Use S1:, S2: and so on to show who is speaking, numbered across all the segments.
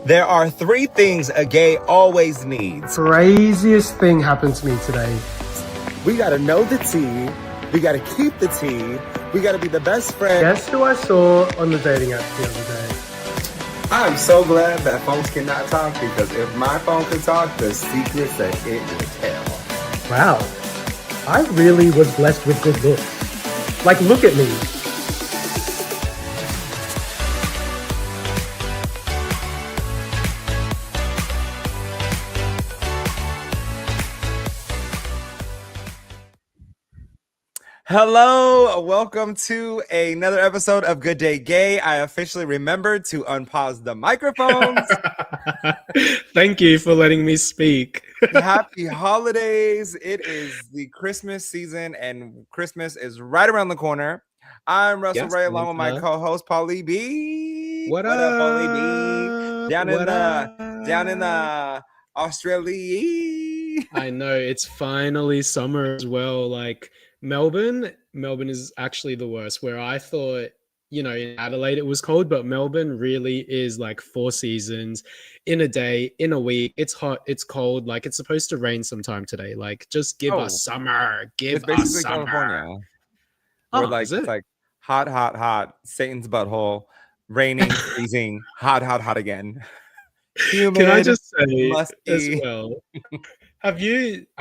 S1: There are three things a gay always needs.
S2: Craziest thing happened to me today.
S1: We gotta know the tea. We gotta keep the tea. We gotta be the best friend.
S2: Guess who I saw on the dating app the other day?
S1: I'm so glad that phones cannot talk, because if my phone could talk, the secrets that it would tell.
S2: Wow, I really was blessed with good looks. Like, look at me.
S1: Hello, welcome to another episode of Good Day Gay. I officially remembered to unpause the microphones.
S3: Thank you for letting me speak.
S1: Happy holidays. It is the Christmas season and Christmas is right around the corner. I'm Russell Ray along with my co-host Pauly B.
S3: What up,
S1: Pauly B? Down in the Australia.
S3: I know, it's finally summer as well. Like Melbourne is actually the worst, where I thought, in Adelaide it was cold, but Melbourne really is like 4 seasons in a day, in a week. It's hot, it's cold, like it's supposed to rain sometime today. Like, just give us summer. Give us summer.
S1: California. Where it's like hot, Satan's butthole, raining, freezing, hot again. Humid,
S3: can I just say
S1: musty.
S3: As well, I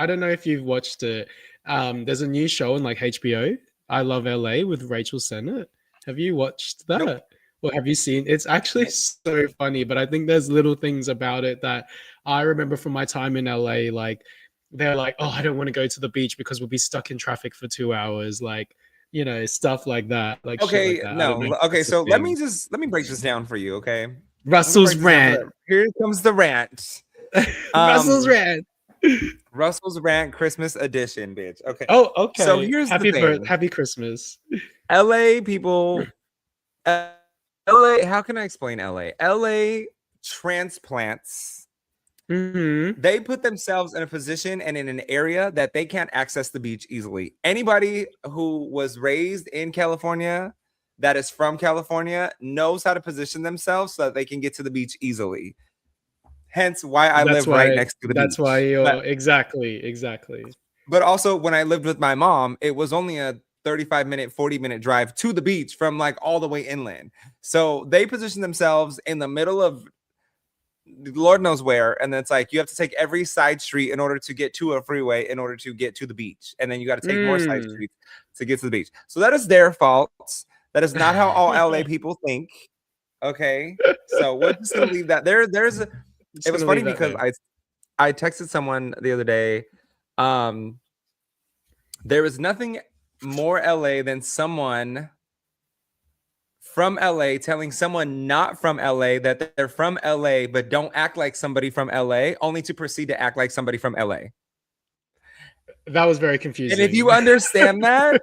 S3: don't know if you've watched it. There's a new show on like HBO, I Love LA, with Rachel Sennett. Have you watched that?
S1: Nope.
S3: Or have you seen? It's actually so funny, but I think there's little things about it that I remember from my time in LA. Like, they're like, oh, I don't want to go to the beach because we'll be stuck in traffic for 2 hours. Like, stuff like that. Like,
S1: okay,
S3: shit like that.
S1: no, okay. So let me break this down for you, okay?
S3: Russell's rant.
S1: Here comes the rant.
S3: Russell's rant.
S1: Russell's rant, Christmas edition, bitch. Okay.
S3: Oh, okay.
S1: So here's the thing.
S3: Happy Christmas.
S1: LA people. LA. How can I explain LA? LA transplants.
S3: Mm-hmm.
S1: They put themselves in a position and in an area that they can't access the beach easily. Anybody who was raised in California, that is from California, knows how to position themselves so that they can get to the beach easily. Hence why I live right next to the beach.
S3: That's why you're exactly.
S1: But also, when I lived with my mom, it was only a 35-minute, 40-minute drive to the beach from like all the way inland. So they position themselves in the middle of Lord knows where, and then it's like you have to take every side street in order to get to a freeway in order to get to the beach, and then you got to take more side streets to get to the beach. So that is their fault. That is not how all LA people think. Okay, so we're just gonna leave that there. It was funny because I texted someone the other day. There is nothing more LA than someone from LA telling someone not from LA that they're from LA, but don't act like somebody from LA, only to proceed to act like somebody from LA.
S3: That was very confusing.
S1: And if you understand that,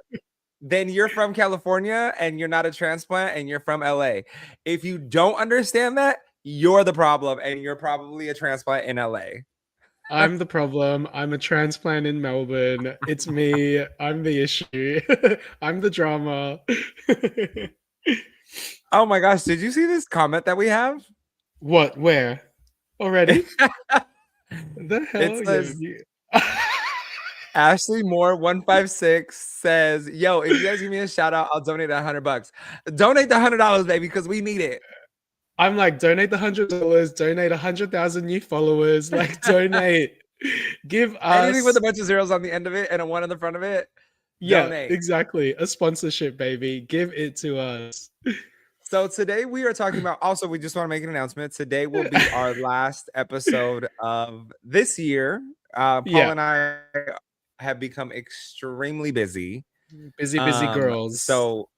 S1: then you're from California and you're not a transplant and you're from LA. If you don't understand that, you're the problem and you're probably a transplant in LA.
S3: I'm the problem. I'm a transplant in Melbourne. It's me. I'm the issue. I'm the drama.
S1: Oh my gosh, did you see this comment that we have?
S3: What? Where? Already? The hell?
S1: It says, Ashley Moore 156 says, yo, if you guys give me a shout out, I'll donate $100. Donate the $100, baby, because we need it.
S3: I'm like, donate the $100, donate 100,000 new followers, like donate. Give us
S1: anything with a bunch of zeros on the end of it and a 1 on the front of it.
S3: Yeah,
S1: donate.
S3: Exactly. A sponsorship, baby. Give it to us.
S1: So today we are talking about, also, we just want to make an announcement. Today will be our last episode of this year. Paul and I have become extremely busy.
S3: Busy girls.
S1: So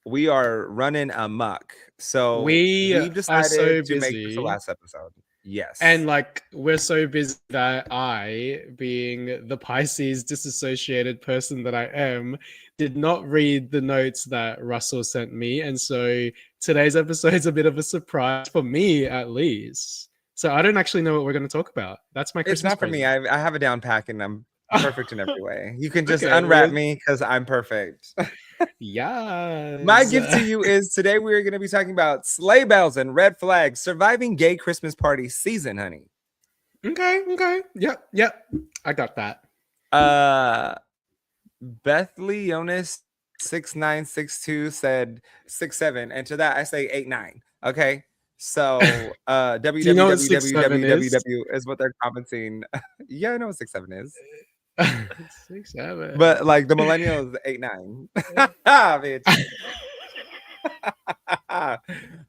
S1: we are running amok. So we've decided to make this the last episode. Yes.
S3: And like, we're so busy that I, being the Pisces disassociated person that I am, did not read the notes that Russell sent me. And so today's episode is a bit of a surprise for me, at least. So I don't actually know what we're going to talk about. That's my Christmas
S1: It's not for me. I have a down pack and Perfect in every way. You can just
S3: Okay,
S1: unwrap
S3: well,
S1: me because I'm perfect. My
S3: yes.
S1: gift to you is today we are going to be talking about sleigh bells and red flags, surviving gay Christmas party season, honey.
S3: Okay. Yep. I got that.
S1: Uh, Bethley Jonas 6962 said 67, and to that I say 89. Okay, so
S3: Do you know what 6'7" is?
S1: www is what they're commenting. Yeah, I know what 67 is,
S3: 6'7".
S1: but like the millennials 89. Bitch.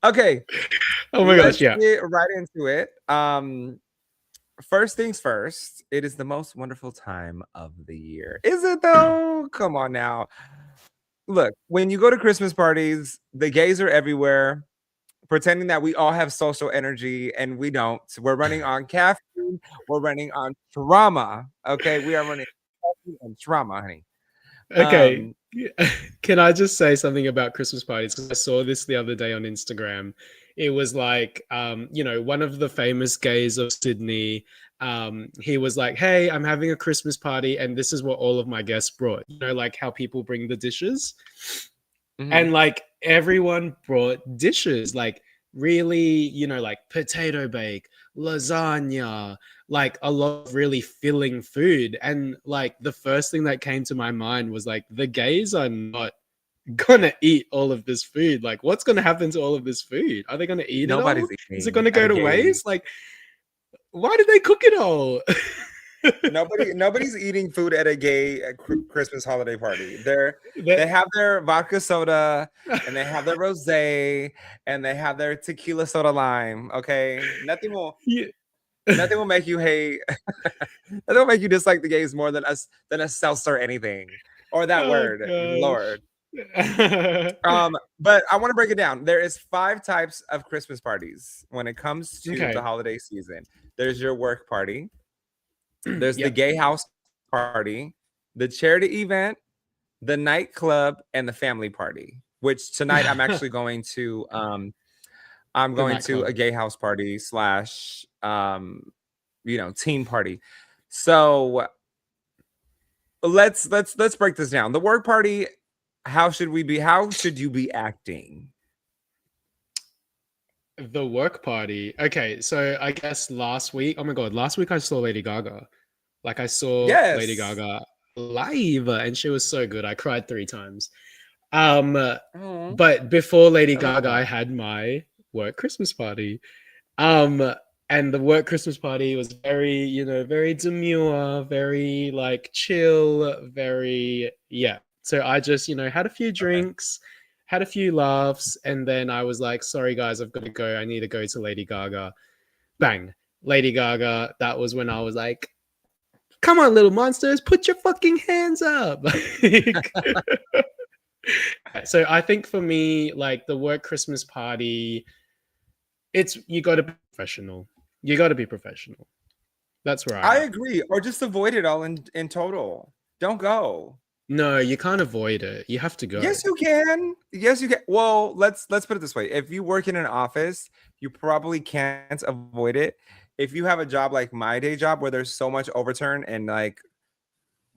S1: Okay,
S3: Oh my gosh,
S1: let's
S3: yeah.
S1: get right into it. First things first, it is the most wonderful time of the year. Is it though? Come on now. Look, when you go to Christmas parties, the gays are everywhere, pretending that we all have social energy and we don't. We're running on caffeine, we're running on trauma. Okay, we are running on trauma, honey.
S3: Okay. Can I just say something about Christmas parties? Because I saw this the other day on Instagram. It was like, one of the famous gays of Sydney. He was like, "Hey, I'm having a Christmas party, and this is what all of my guests brought." You know, like how people bring the dishes, and
S1: Mhm.
S3: like everyone brought dishes, like really, like potato bake, lasagna, like a lot of really filling food. And like the first thing that came to my mind was like the gays are not gonna eat all of this food. Like what's gonna happen to all of this food? Are they gonna eat it all?
S1: Nobody's
S3: Is it
S1: eating
S3: gonna
S1: at
S3: go
S1: a
S3: to
S1: gay.
S3: waste? Like why did they cook it all?
S1: Nobody's eating food at a gay Christmas holiday party. They
S3: That-
S1: have their vodka soda and they have their rosé and they have their tequila soda lime. Okay,
S3: Yeah.
S1: nothing will make you hate. Nothing will make you dislike the gays more than a seltzer anything or that
S3: Oh
S1: word,
S3: gosh.
S1: Lord. But I want to break it down. There is 5 types of Christmas parties when it comes to the
S3: Okay.
S1: holiday season. There's your work party. There's the
S3: Yep.
S1: gay house party, the charity event, the nightclub, and the family party. Which tonight I'm actually going to I'm
S3: The
S1: going to
S3: nightclub.
S1: a gay house party slash teen party. So let's break this down. The work party, how should you be acting?
S3: The work party. Okay, so I guess last week, oh my god, last week I saw Lady Gaga. Like I saw Lady
S1: Yes.
S3: Gaga live and she was so good. I cried 3 times.
S1: Oh,
S3: But before Lady
S1: I love
S3: Gaga, I
S1: that.
S3: had my work Christmas party. Um, and the work Christmas party was very, very demure, very like chill, very yeah. So I just, had a few
S1: Okay.
S3: drinks, had a few laughs, and then I was like, sorry guys, I've got to go. I need to go to Lady Gaga. Bang. Lady Gaga. That was when I was like, come on, little monsters, put your fucking hands up. So I think for me, like the work Christmas party, it's you got to be professional. You got to be professional. That's where I'm
S1: I
S3: at.
S1: agree. Or just avoid it all in total. Don't go.
S3: No, you can't avoid it. You have to go.
S1: Yes, you can. Yes, you can. Well, let's put it this way. If you work in an office, you probably can't avoid it. If you have a job like my day job where there's so much overturn and like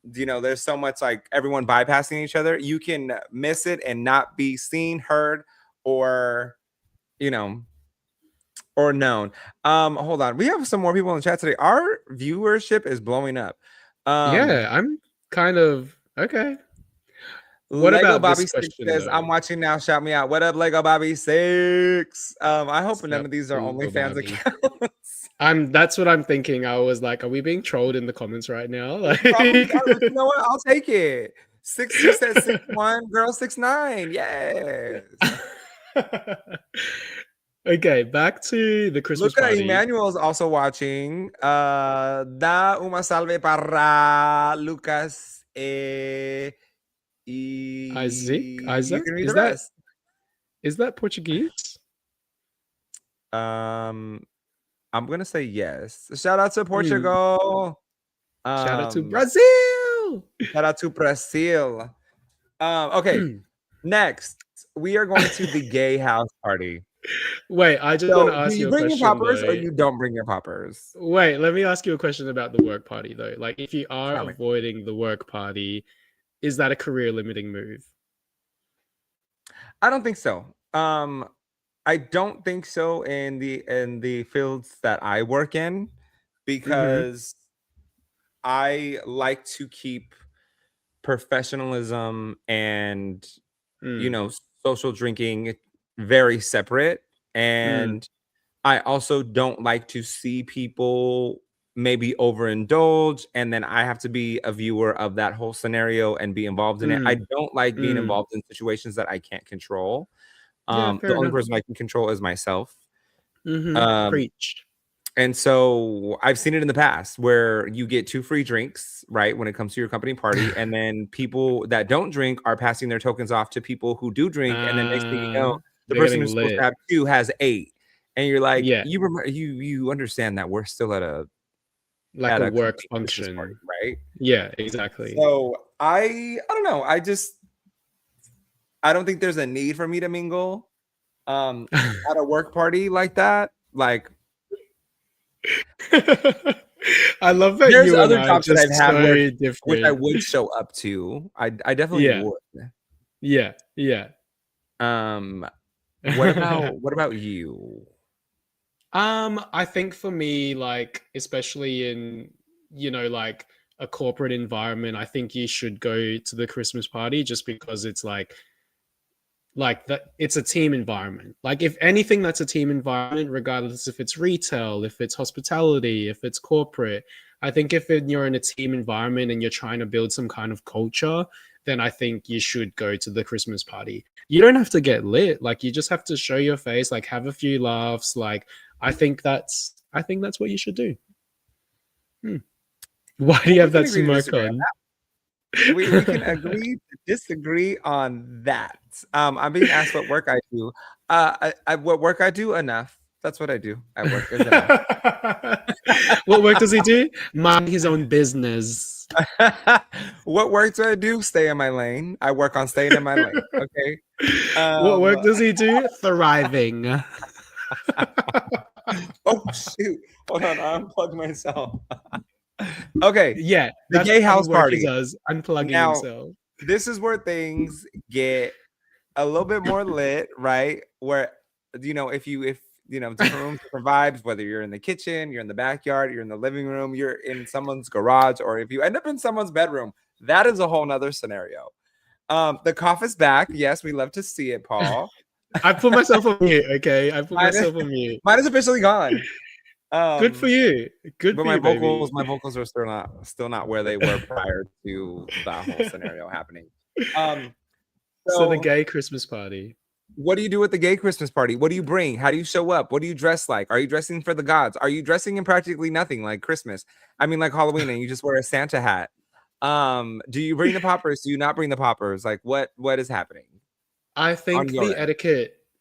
S1: there's so much like everyone bypassing each other, you can miss it and not be seen, heard, or you know, or known. Hold on. We have some more people in the chat today. Our viewership is blowing up.
S3: Yeah, I'm kind of okay. What
S1: Lego
S3: about this
S1: Bobby Six
S3: question
S1: says,
S3: though?
S1: "I'm watching now. Shout me out. What up, Lego Bobby Six? I hope none
S3: Step
S1: of these are
S3: Lil
S1: OnlyFans
S3: Barbie.
S1: accounts.
S3: That's what I'm thinking. I was like, are we being trolled in the comments right now?
S1: We
S3: Like
S1: probably are, but you know what? I'll take it. 6'2" says 6'1", girl 6'9". Yes.
S3: Okay, back to the Christmas
S1: Look at
S3: party.
S1: Emmanuel is also watching. Da una salve para Lucas. You
S3: Isaac,
S1: can read
S3: is
S1: the
S3: that
S1: rest.
S3: Portuguese?
S1: I'm gonna say yes. Shout out to
S3: Mm,
S1: Portugal.
S3: shout out to
S1: Um,
S3: Brazil.
S1: Shout out to Brazil. Okay, next we are going to the gay house party.
S3: Wait, I just want to
S1: So, do
S3: ask
S1: you
S3: you a
S1: bring your
S3: question
S1: poppers or
S3: though.
S1: you don't bring your poppers?
S3: Wait, let me ask you a question about the work party though. Like, if you are
S1: Tell me.
S3: avoiding the work party, is that a career limiting move?
S1: I don't think so. I don't think so in the fields that I work in
S3: Mm-hmm.
S1: because I like to keep professionalism and you
S3: Mm,
S1: know social drinking very separate,
S3: mm,
S1: and I also don't like to see people maybe overindulge and then I have to be a viewer of that whole scenario and be involved in it. I
S3: mm,
S1: don't like being
S3: mm.
S1: involved in situations that I can't control.
S3: Yeah,
S1: The
S3: fair
S1: only
S3: enough.
S1: person I can control is myself.
S3: Mm-hmm.
S1: Um,
S3: Preach.
S1: and so I've seen it in the past where you get 2 free drinks, right, when it comes to your company party, and then people that don't drink are passing their tokens off to people who do drink, and then next thing you know, the
S3: They're
S1: person
S3: getting
S1: who's supposed to
S3: lit.
S1: have 2 has 8. And you're like,
S3: Yeah,
S1: you understand that we're still
S3: like
S1: at
S3: a
S1: a
S3: work
S1: company Christmas party,
S3: function.
S1: right?
S3: Yeah, exactly.
S1: So I don't know. I don't think there's a need for me to mingle at a work party like that. Like
S3: I love that
S1: there's
S3: you and
S1: other
S3: I are
S1: jobs that
S3: just
S1: I've had where
S3: so
S1: which I
S3: different.
S1: would show up to. I definitely
S3: Yeah,
S1: would.
S3: yeah, yeah.
S1: Um, what about you?
S3: I think for me, like, especially in, like a corporate environment, I think you should go to the Christmas party just because it's like that it's a team environment. Like, if anything, that's a team environment, regardless if it's retail, if it's hospitality, if it's corporate. I think if you're in a team environment and you're trying to build some kind of culture, then I think you should go to the Christmas party. You don't have to get lit. Like, you just have to show your face, like have a few laughs. Like, I think that's what you should do. Hmm. Why do
S1: Well,
S3: you
S1: we
S3: have
S1: can
S3: that
S1: agree to
S3: smirk
S1: disagree on
S3: on?
S1: that. We can agree to disagree on that. I'm being asked what work I do. What work I do? Enough. That's what I do at work is enough.
S3: What work does he do? Mind his own business.
S1: What work do I do? Stay in my lane. I work on staying in my lane. Okay.
S3: What
S1: Um,
S3: work does he do? Thriving.
S1: oh shoot. Hold on, I unplugged myself. Okay.
S3: Yeah,
S1: The
S3: that's
S1: gay
S3: the type
S1: house
S3: of work he
S1: party.
S3: does, unplugging
S1: Now,
S3: himself.
S1: this is where things get a little bit more lit, right? Where if different rooms, different vibes, whether you're in the kitchen, you're in the backyard, you're in the living room, you're in someone's garage, or if you end up in someone's bedroom, that is a whole nother scenario. The cough is back. Yes, we love to see it, Paul.
S3: I put myself on mute, okay? I put
S1: Mine is,
S3: myself on mute.
S1: mine is officially gone.
S3: Good for you. Good
S1: But
S3: for you, baby.
S1: my vocals are still not where they were prior to that whole scenario happening. Um,
S3: So the
S1: so
S3: gay Christmas party.
S1: what do you do at the gay Christmas party? What do you bring? How do you show up? What do you dress like? Are you dressing for the gods? Are you dressing in practically nothing like Christmas? I mean, like Halloween, and you just wear a Santa hat. Do you bring the poppers? Do you not bring the poppers? Like what is happening
S3: I
S1: on
S3: think
S1: your end?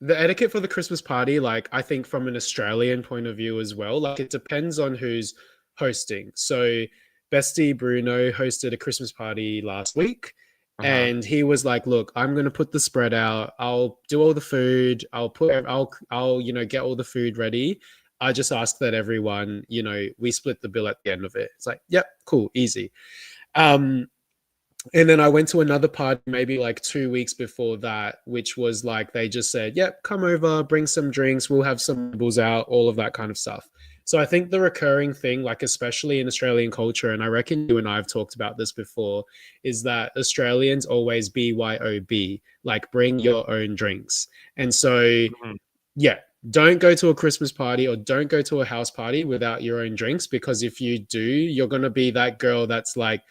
S3: the etiquette for the Christmas party, like I think from an Australian point of view as well, like it depends on who's hosting. So Bestie Bruno hosted a Christmas party last week
S1: Uh-huh.
S3: and he was like, "Look, I'm going to put the spread out. I'll do all the food. I'll get all the food ready. I just ask that everyone, we split the bill at the end of it." It's like, "Yep, cool, easy." Um and then I went to another party maybe like 2 weeks before that, which was like they just said, "Yep, come over, bring some drinks, we'll have some bubbles out, all of that kind of stuff." So I think the recurring thing, like especially in Australian culture, and I reckon you and I have talked about this before, is that Australians always BYOB, like bring your own drinks. And so,
S1: Mhm.
S3: yeah, don't go to a Christmas party or don't go to a house party without your own drinks, because if you do, you're going to be that girl that's like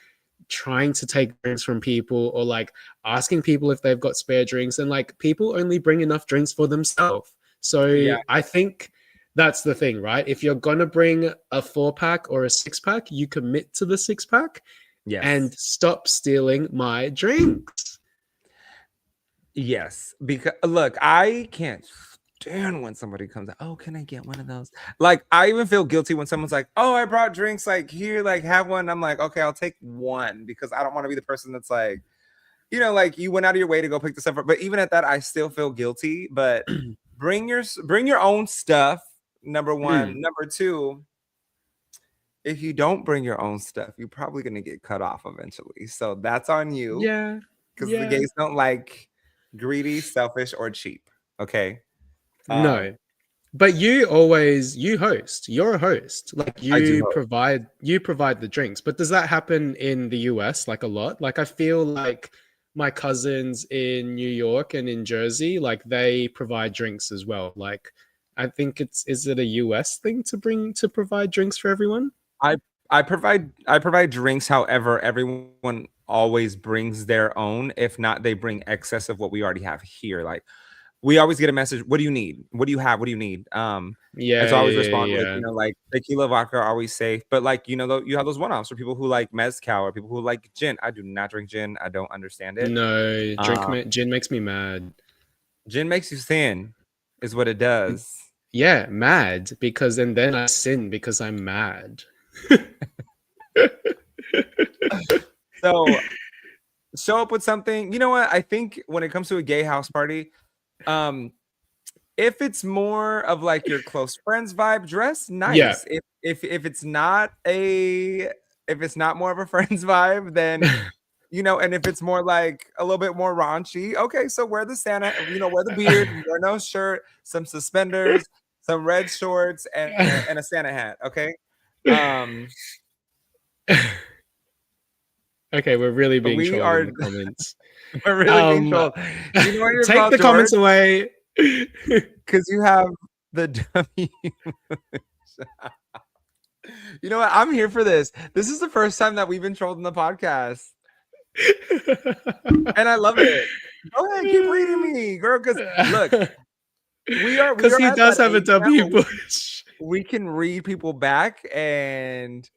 S3: trying to take drinks from people or like asking people if they've got spare drinks, and like people only bring enough drinks for themselves. So
S1: Yeah.
S3: I think that's the thing, right? If you're gonna bring a 4 pack or a 6 pack, you commit to the 6 pack and
S1: Yes.
S3: stop stealing my drinks.
S1: Yes. Because look, I can't stand when somebody comes out. Oh, can I get one of those? Like, I even feel guilty when someone's like, "Oh, I brought drinks. Like, here, like, have one." I'm like, "Okay, I'll take one," because I don't want to be the person that's like, like you went out of your way to go pick this up. But even at that, I still feel guilty. But bring your own stuff. Number one. Number two, if you don't bring your own stuff, you're probably gonna get cut off eventually. So that's on you.
S3: Yeah.
S1: Because the
S3: Yeah.
S1: gays don't like greedy, selfish, or cheap. Okay.
S3: No. But you host. You're a host. Like
S1: I do hope.
S3: you provide the drinks. But does that happen in the US like a lot? Like I feel like my cousins in New York and in Jersey, like they provide drinks as well. Like I think is it a US thing to provide drinks for everyone?
S1: I I provide drinks. However, everyone always brings their own. If not, they bring excess of what we already have here. Like we always get a message. What do you need? What do you have? What do you need? And
S3: Yeah,
S1: so I always
S3: yeah,
S1: respond with,
S3: yeah,
S1: like tequila, vodka are always safe. But like, you have those one-offs for people who like mezcal or people who like gin. I do not drink gin. I don't understand it.
S3: No,
S1: Um,
S3: gin makes me mad.
S1: Gin makes you sin, is what it does.
S3: Yeah, mad because and then I sin because I'm mad.
S1: So show up with something. You know what? I think when it comes to a gay house party, um, if it's more of like your close friends vibe, dress
S3: Yeah.
S1: nice. If it's not more of a friends vibe, then and if it's more like a little bit more raunchy, okay, so wear the Santa, wear the beard, wear no shirt, some suspenders, some red shorts, and a Santa hat. Okay.
S3: Okay, we're really being
S1: We
S3: trolled in
S1: are
S3: the comments.
S1: we're really being trolled. You know what you're
S3: Take
S1: called,
S3: the
S1: George?
S3: comments away.
S1: Because you have the W. You know what? I'm here for this. This is the first time that we've been trolled in the podcast. And I love it. Go ahead, keep reading me, girl. Because look, we are
S3: Because he
S1: at
S3: does
S1: that
S3: have a
S1: age now
S3: W
S1: where
S3: bush.
S1: we can read people back and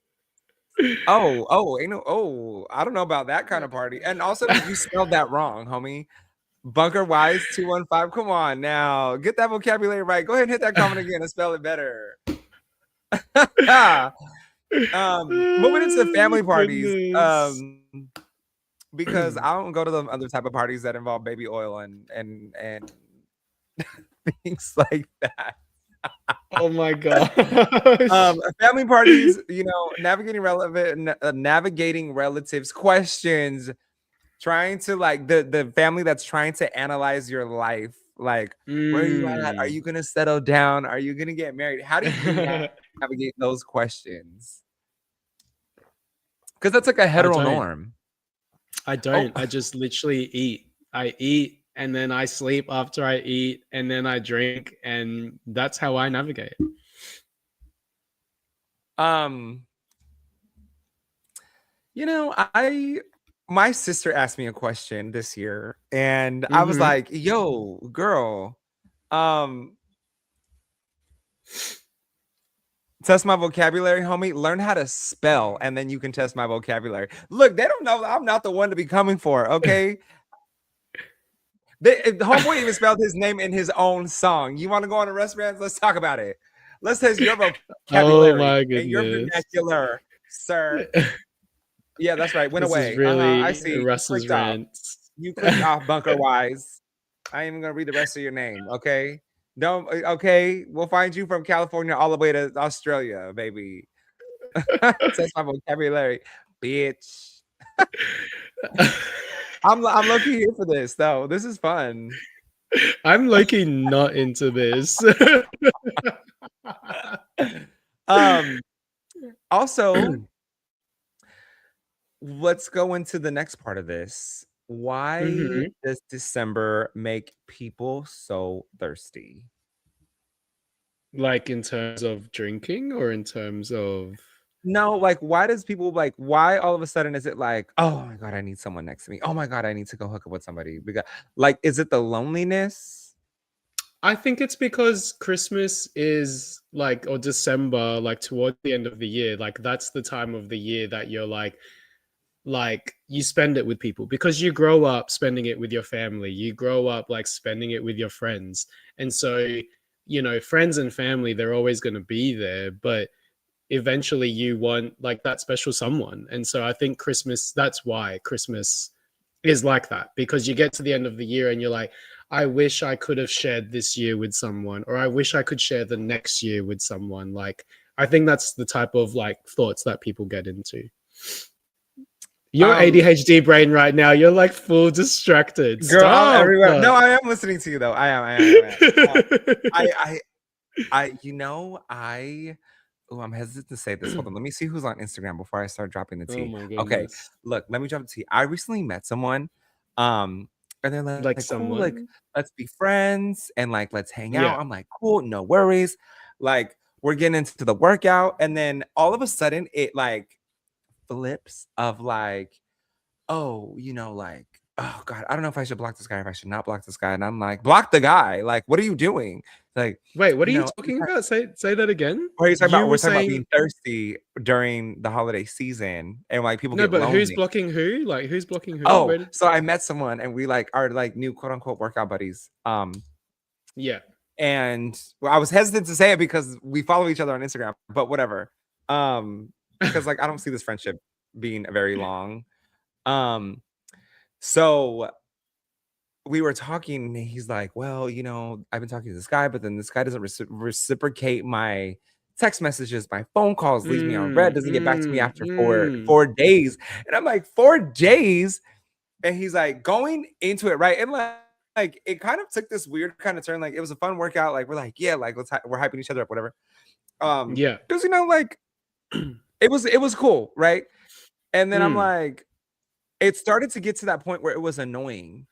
S1: I don't know about that kind of party. And also you spelled that wrong, homie. Bunker Wise 215. Come on now. Get that vocabulary right. Go ahead and hit that comment again and spell it better. Moving into family parties.
S3: Goodness.
S1: Because I don't go to the other type of parties that involve baby oil and things like that.
S3: Oh my god.
S1: Family parties, navigating relatives questions, trying to like the family that's trying to analyze your life. Like, where are you at? Are you gonna settle down? Are you gonna get married? How do you navigate those questions? Because that's like a hetero norm.
S3: I don't. I just literally eat. I eat and then I sleep after I eat and then I drink and that's how I navigate.
S1: My sister asked me a question this year and I was like, yo, girl, test my vocabulary, homie. Learn how to spell, and then you can test my vocabulary. Look, they don't know I'm not the one to be coming for, okay? The homeboy even spelled his name in his own song. You want to go on a restaurant? Let's talk about it. Let's test your vocabulary
S3: Oh my
S1: and your
S3: goodness.
S1: vernacular, sir. Yeah, that's right. Went
S3: This
S1: away.
S3: is really
S1: I see.
S3: Russ's rants.
S1: You clicked off, Bunker Wise. I ain't even gonna read the rest of your name, okay? Don't. Okay, we'll find you from California all the way to Australia, baby. Test my vocabulary, bitch. I'm low-key here for this though. This is fun.
S3: I'm low-key not into this.
S1: Also, let's go into the next part of this. Why does December make people so thirsty?
S3: Like in terms of drinking or in terms of
S1: No, like why all of a sudden is it like, oh my god, I need someone next to me. Oh my god, I need to go hook up with somebody. Because like, is it the loneliness?
S3: I think it's because Christmas is like, or December, like toward the end of the year, like that's the time of the year that you're like you spend it with people because you grow up spending it with your family. You grow up like spending it with your friends. And so, friends and family, they're always going to be there, but eventually you want like that special someone. And so I think that's why Christmas is like that, because you get to the end of the year and you're like, I wish I could have shared this year with someone, or I wish I could share the next year with someone. Like, I think that's the type of like thoughts that people get into. Your
S1: Um,
S3: ADHD brain right now, you're like full distracted.
S1: Girl, I'm
S3: Stop.
S1: everywhere. No, I am listening to you though. I, you know, oh, I'm hesitant to say this. Hold on. Let me see who's on Instagram before I start dropping the
S3: Oh
S1: tea.
S3: my
S1: Okay.
S3: goodness.
S1: Look, let me drop the tea. I recently met someone. And they're
S3: Like
S1: like, cool, like,
S3: someone?
S1: let's be friends and like let's hang out.
S3: Yeah.
S1: I'm like, cool, no worries. Like, we're getting into the workout, and then all of a sudden it like flips of like, oh, like, oh God, I don't know if I should block this guy or if I should not block this guy. And I'm like, block the guy. Like, what are you doing? Like,
S3: Wait, what are you
S1: every
S3: talking
S1: time-
S3: about? Say that again.
S1: or he's talking
S3: You
S1: about
S3: were
S1: we're talking about
S3: saying
S1: being thirsty during the holiday season and like people
S3: no,
S1: get
S3: but who's
S1: lonely.
S3: blocking who? Like, who's blocking who?
S1: Oh,
S3: Where did?
S1: so I met someone and we like are like new quote unquote workout buddies.
S3: Yeah.
S1: And well, I was hesitant to say it because we follow each other on Instagram, but whatever. Because like I don't see this friendship being very long. So we were talking and he's like, well, I've been talking to this guy, but then this guy doesn't reciprocate my text messages, my phone calls, leaves me on red, doesn't get back to me after 4 days. And I'm like, 4 days? And he's like going into it, right? And like it kind of took this weird kind of turn. Like it was a fun workout. Like we're like, yeah, like we're hyping each other up, whatever.
S3: Yeah.
S1: Because like it was cool, right? And then I'm like, it started to get to that point where it was annoying.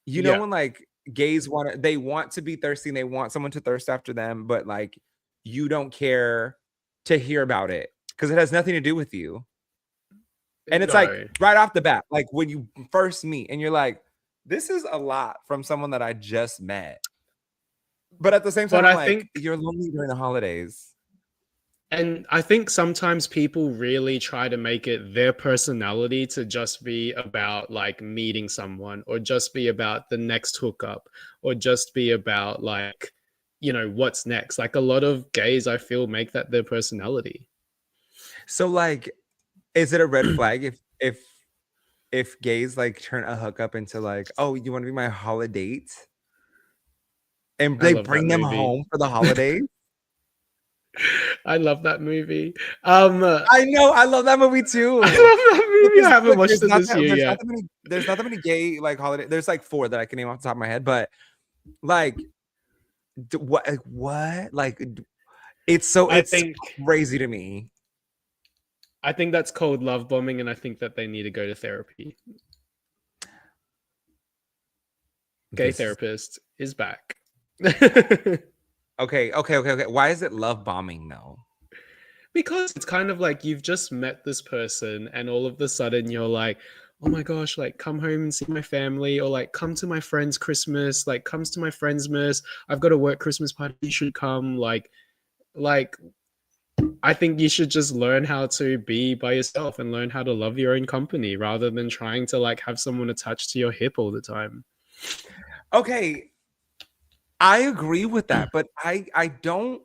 S3: Yeah.
S1: When like gays they want to be thirsty and they want someone to thirst after them, but like you don't care to hear about it because it has nothing to do with you. And it's like
S3: No.
S1: right off the bat, like when you first meet and you're like, this is a lot from someone that I just met. But at the same time,
S3: But
S1: I'm
S3: I
S1: like,
S3: think,
S1: you're lonely during the holidays.
S3: and I think sometimes people really try to make it their personality to just be about like meeting someone, or just be about the next hookup, or just be about like, what's next. Like a lot of gays, I feel, make that their personality.
S1: So like, is it a red flag if gays like turn a hookup into like, oh, you want to be my holiday date? And
S3: I
S1: they
S3: love that
S1: bring them
S3: movie.
S1: home for the holidays?
S3: I love that movie.
S1: I know, I love that movie too.
S3: I love that movie. I
S1: Because
S3: haven't
S1: look,
S3: watched it this year yet.
S1: there's not that many gay like holiday. There's like 4 that I can name off the top of my head, but like what? Like it's
S3: I think
S1: crazy to me.
S3: I think that's called love bombing, and I think that they need to go to therapy. Gay therapist is back.
S1: Okay. Why is it love bombing though?
S3: Because it's kind of like you've just met this person and all of a sudden you're like, oh my gosh, like come home and see my family, or like come to my friend's Christmas, like comes to my friend's miss. I've got a work Christmas party, you should come. Like I think you should just learn how to be by yourself and learn how to love your own company rather than trying to like have someone attached to your hip all the time.
S1: Okay. I agree with that, but I don't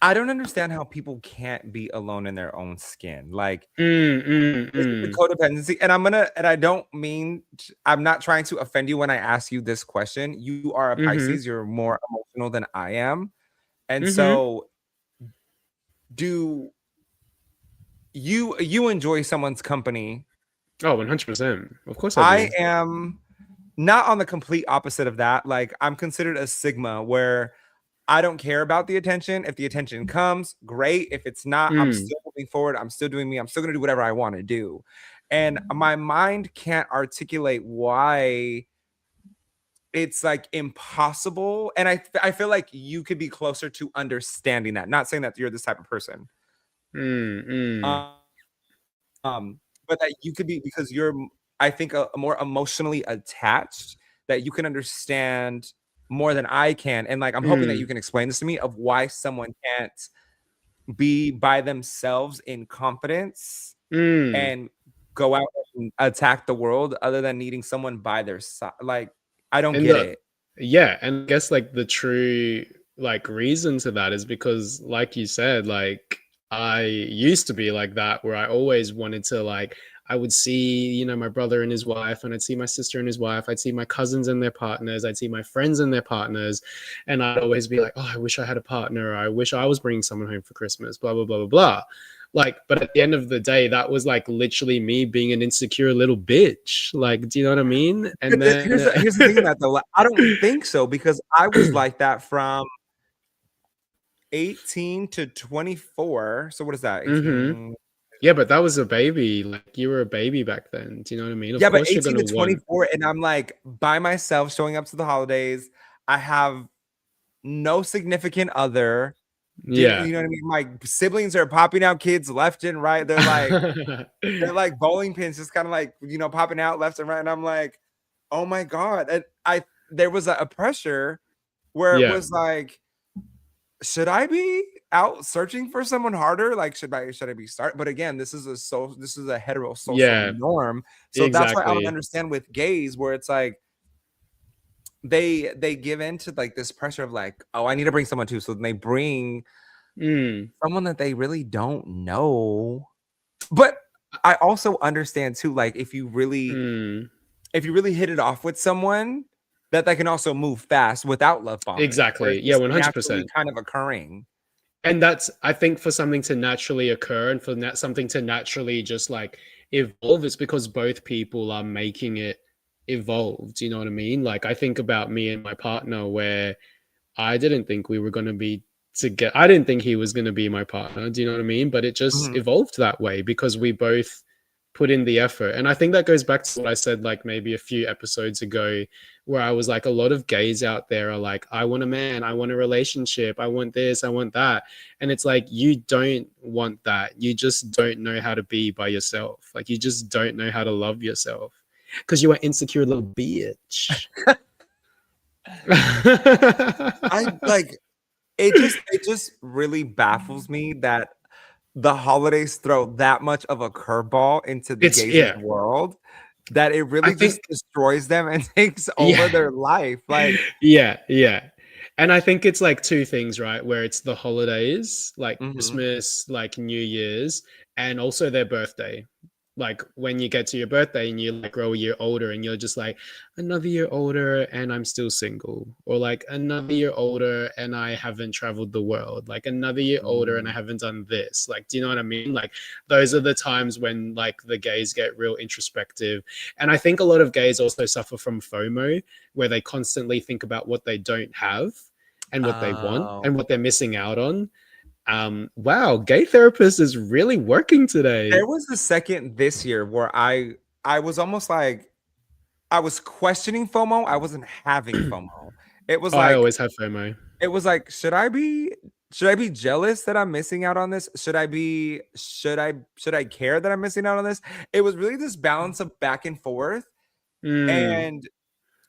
S1: understand how people can't be alone in their own skin. Like the codependency, and I don't mean, I'm not trying to offend you when I ask you this question. You are a Pisces, you're more emotional than I am. And so do you enjoy someone's company?
S3: Oh, 100%. Of course I do.
S1: I am not on the complete opposite of that. Like I'm considered a Sigma where I don't care about the attention. If the attention comes, great. If it's not, I'm still moving forward. I'm still doing me. I'm still going to do whatever I want to do. And my mind can't articulate why it's like impossible. And I feel like you could be closer to understanding that. Not saying that you're this type of person. But that you could be, because you're, I think, a more emotionally attached, that you can understand more than I can. And like I'm hoping that you can explain this to me of why someone can't be by themselves in confidence and go out and attack the world other than needing someone by their side. Like I don't get it.
S3: Yeah, and I guess like the true like reason to that is because, like you said, like I used to be like that, where I always wanted to like, I would see, you know, my brother and his wife, and I'd see my sister and his wife, I'd see my cousins and their partners, I'd see my friends and their partners, and I'd always be like, oh, I wish I had a partner, I wish I was bringing someone home for Christmas, blah blah blah blah blah. Like, but at the end of the day, that was like literally me being an insecure little bitch. Like, do you know what I mean? And then
S1: Here's the thing about that, though. I don't think so, because I was like that from 18 to 24. So what is that?
S3: mm-hmm.
S1: 18.
S3: Yeah, but that was a baby. Like, you were a baby back then. Do you know what I mean? Of
S1: Yeah, but
S3: course you're
S1: 18
S3: gonna
S1: to
S3: want.
S1: 24, and I'm like by myself showing up to the holidays. I have no significant other.
S3: Yeah.
S1: You know what I mean? My siblings are popping out kids left and right. They're like bowling pins, just kind of like, you know, popping out left and right. And I'm like, oh my God. And there was a pressure where it
S3: Yeah.
S1: was like, should I be out searching for someone harder? Like, should I be start? But again, this is a hetero social
S3: Yeah,
S1: norm. So that's why I don't
S3: exactly.
S1: understand with gays, where it's like they give in to like this pressure of like, oh, I need to bring someone too. So then they bring someone that they really don't know. But I also understand too, like if you really hit it off with someone, that can also move fast without love bombing, where
S3: Exactly.
S1: it's
S3: Yeah,
S1: just naturally
S3: 100%.
S1: kind of occurring.
S3: And that's, I think, for something to naturally occur and for something to naturally just like evolve, it's because both people are making it evolve. Do you know what I mean? Like, I think about me and my partner, where I didn't think we were going to be together. I didn't think he was going to be my partner. Do you know what I mean? But it just
S1: Mhm.
S3: evolved that way because we both put in the effort. And I think that goes back to what I said, like maybe a few episodes ago, where I was like, a lot of gays out there are like, I want a man, I want a relationship, I want this, I want that. And it's like, you don't want that. You just don't know how to be by yourself. Like, you just don't know how to love yourself because you're an insecure little bitch.
S1: I like it just really baffles me that the holidays throw that much of a curveball into the
S3: It's,
S1: gays'
S3: yeah,
S1: world, that it
S3: I
S1: really just
S3: think,
S1: destroys them and takes over
S3: yeah.
S1: their life. Like,
S3: Yeah, yeah. And I think it's like two things, right? Where it's the holidays, like
S1: mhm.
S3: Christmas, like New Year's, and also their birthday. Like when you get to your birthday and you like grow a year older and you're just like, another year older and I'm still single. Or like another year older and I haven't traveled the world. Like another year older and I
S1: Mm.
S3: haven't done this. Like, do you know what I mean? Like, those are the times when like the gays get real introspective. And I think a lot of gays also suffer from FOMO, where they constantly think about what they don't have and what they want
S1: Oh.
S3: and what they're missing out on. Wow, gay therapist is really working today.
S1: There was a second this year where I was almost like I was questioning FOMO. I wasn't having FOMO. It was
S3: Oh, I
S1: like
S3: always have FOMO.
S1: should I be jealous that I'm missing out on this? Should I care that I'm missing out on this? It was really this balance of back and forth.
S3: Mm.
S1: And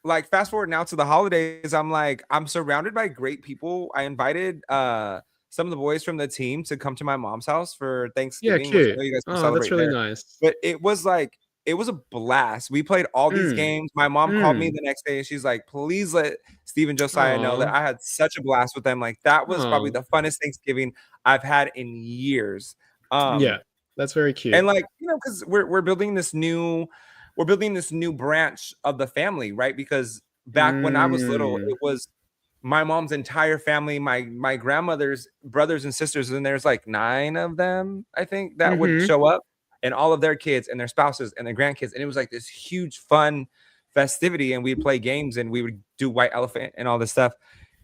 S1: like fast forward now to the holidays, I'm like, I'm surrounded by great people. I invited some of the boys from the team to come to my mom's house for
S3: Yeah,
S1: Thanksgiving, which I
S3: cute.
S1: know you guys will
S3: Oh, that's
S1: celebrate
S3: really
S1: there.
S3: nice.
S1: But it was a blast. We played all these
S3: Mm.
S1: games. My mom called me
S3: Mm.
S1: the next day and she's like, please let Steve and Josiah know that
S3: Oh.
S1: I had such a blast with them. Like that was probably
S3: Oh.
S1: the funnest Thanksgiving I've had in years.
S3: Yeah, that's very
S1: And
S3: cute.
S1: like, you know, because we're building this new branch of the family, right? Because back when I was little,
S3: Mm.
S1: it was my mom's entire family, my grandmother's brothers and sisters, and there's like 9 of them, I think, that would
S3: Mm-hmm.
S1: show up, and all of their kids and their spouses and their grandkids. And it was like this huge fun festivity, and we'd play games and we would do white elephant and all this stuff.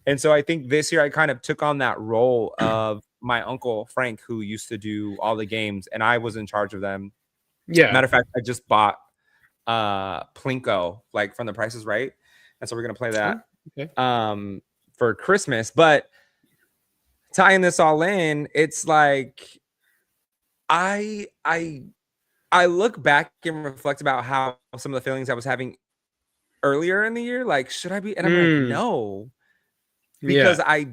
S1: And so I think this year I kind of took on that role of my uncle Frank, who used to do all the games, and I was in charge of them.
S3: Yeah.
S1: Matter of fact, I just bought Plinko, like from The Price is Right, and so we're gonna play
S3: Oh,
S1: that
S3: okay.
S1: for Christmas. But tying this all in, it's like I I I look back and reflect about how some of the feelings I was having earlier in the year, like should I be? And I'm like,
S3: Mm.
S1: no, because
S3: Yeah.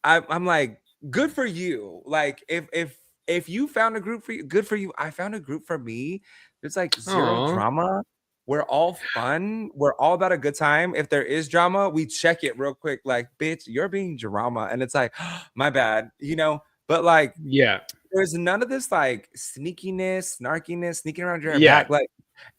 S1: I'm like, good for you. Like if you found a group for you, good for you. I found a group for me. There's like zero
S3: Oh.
S1: drama. We're all fun. We're all about a good time. If there is drama, we check it real quick. Like, bitch, you're being drama. And it's like, my bad, you know. But like
S3: Yeah.
S1: there's none of this like sneakiness, snarkiness, sneaking around your
S3: Yeah.
S1: back. Like,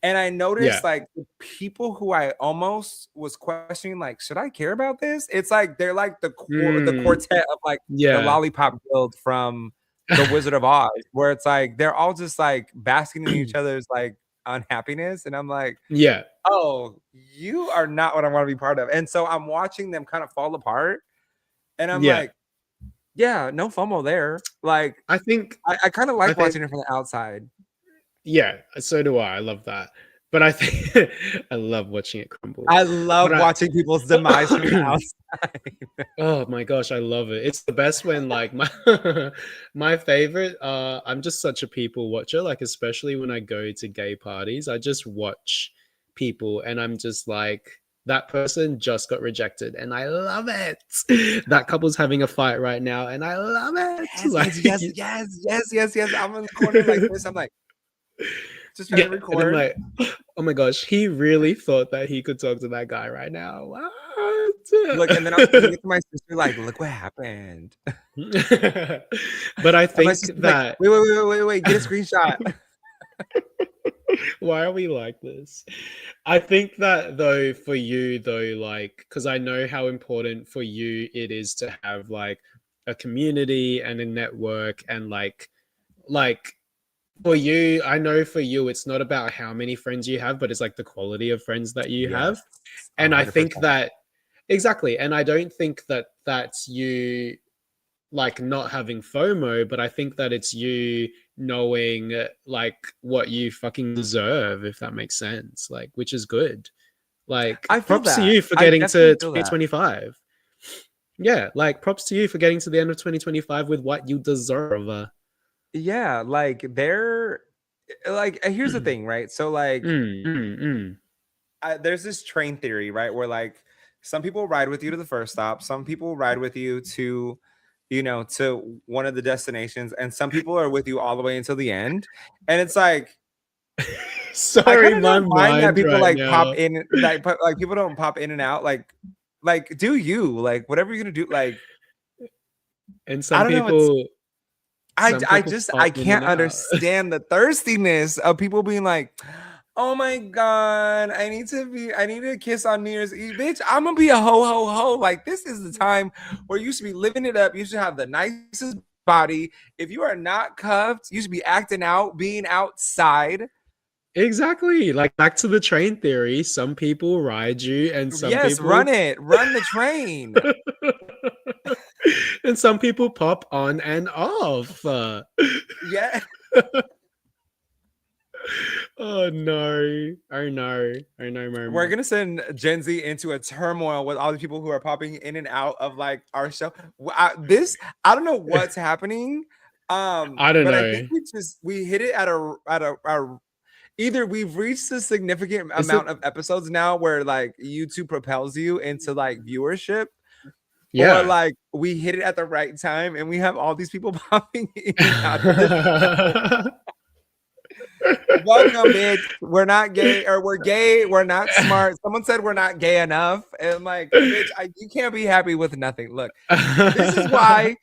S1: and I noticed
S3: Yeah.
S1: like the people who I almost was questioning, like, should I care about this? It's like they're like the quartet of like the
S3: Yeah.
S1: lollipop guild from the Wizard of Oz, where it's like they're all just like basking in each other's like unhappiness. And I'm like,
S3: Yeah.
S1: oh, you are not what I want to be part of. And so I'm watching them kind of fall apart. And I'm
S3: Yeah.
S1: like, yeah, no FOMO there. Like,
S3: I think
S1: I kind of
S3: I
S1: like
S3: think
S1: watching it from the outside.
S3: yeah, so do I. I love that. But I think I love watching it crumble.
S1: I
S3: But
S1: love watching people's demise from the outside.
S3: oh my gosh, I love it. It's the best when like my my favorite I'm just such a people watcher, like especially when I go to gay parties, I just watch people and I'm just like that person just got rejected and I love it. That couple's having a fight right now and I love it.
S1: Yes. I'm in the corner like this. I'm like, just trying
S3: yeah,
S1: to
S3: and I'm
S1: record.
S3: like, oh my gosh, he really thought that he could talk to that guy right now. What?
S1: Look, and then I'm sending it to my sister, like, look what happened.
S3: But I
S1: And my
S3: think
S1: sister's
S3: that
S1: like, wait, get a screenshot.
S3: why are we like this? I think that though for you though, like, because I know how important for you it is to have like a community and a network and like for you, I know for you it's not about how many friends you have, but it's like the quality of friends that you have.
S1: Yes,
S3: And I think
S1: 100%.
S3: that exactly, and I don't think that that's you like not having FOMO, but I think that it's you knowing like what you fucking deserve, if that makes sense. Like, which is good. Like,
S1: I feel
S3: props to
S1: that.
S3: you for
S1: I
S3: getting
S1: definitely
S3: to
S1: feel that.
S3: 2025. Yeah, like props to you for getting to the end of 2025 with what you deserve.
S1: Yeah, like they're like here's the thing, right? So like there's this train theory, right? Where like some people ride with you to the first stop, some people ride with you to, you know, to one of the destinations, and some people are with you all the way until the end. And it's like I
S3: Sorry,
S1: kind of
S3: my
S1: don't mind that
S3: mind
S1: people
S3: right
S1: like pop
S3: now.
S1: in, like people don't pop in and out, like do you like whatever you're gonna do, like
S3: And
S1: I don't know, it's
S3: some people
S1: I
S3: pop in
S1: can't
S3: and out.
S1: understand the thirstiness of people being like, oh my god, I need to kiss on New Year's Eve. Bitch, I'm gonna be a ho. Like, this is the time where you should be living it up. You should have the nicest body. If you are not cuffed, you should be acting out, being outside.
S3: Exactly. Like back to the train theory, some people ride you and some
S1: Yes,
S3: people
S1: run the train.
S3: and some people pop on and off.
S1: Yeah.
S3: Oh no. Oh no. Oh no,
S1: We're
S3: Murmur.
S1: gonna send Gen Z into a turmoil with all the people who are popping in and out of like our show. I don't know what's happening.
S3: I don't
S1: But I
S3: know.
S1: think we hit it at a either we've reached a significant
S3: Is it
S1: amount of episodes now where like YouTube propels you into like viewership, or
S3: yeah.
S1: like we hit it at the right time and we have all these people popping in and out of this. Welcome, bitch. We're not gay, or we're gay. We're not smart. Someone said we're not gay enough, and I'm like, bitch, you can't be happy with nothing. Look, this is why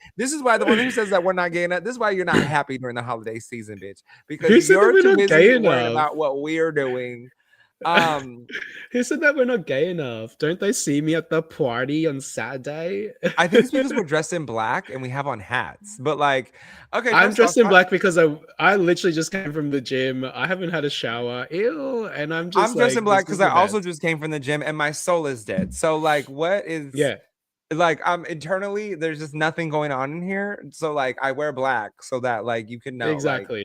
S1: the one who says that we're not gay enough. This is why you're not happy during the holiday season, bitch, because
S3: Who said that
S1: you're
S3: we're
S1: too
S3: not gay
S1: busy worrying
S3: enough?
S1: about what we're doing.
S3: Who said that we're not gay enough? Don't they see me at the party on Saturday?
S1: I think it's because we're dressed in black and we have on hats. But like, okay,
S3: I'm
S1: first off,
S3: dressed in black because I literally just came from the gym. I haven't had a shower. Ew. And I'm just
S1: I'm dressed in
S3: like,
S1: black
S3: this
S1: because
S3: is
S1: I
S3: the
S1: also
S3: best.
S1: just came from the gym and my soul is dead. So like, what is
S3: Yeah,
S1: like I'm internally there's just nothing going on in here. So like I wear black so that like you can know like
S3: exactly.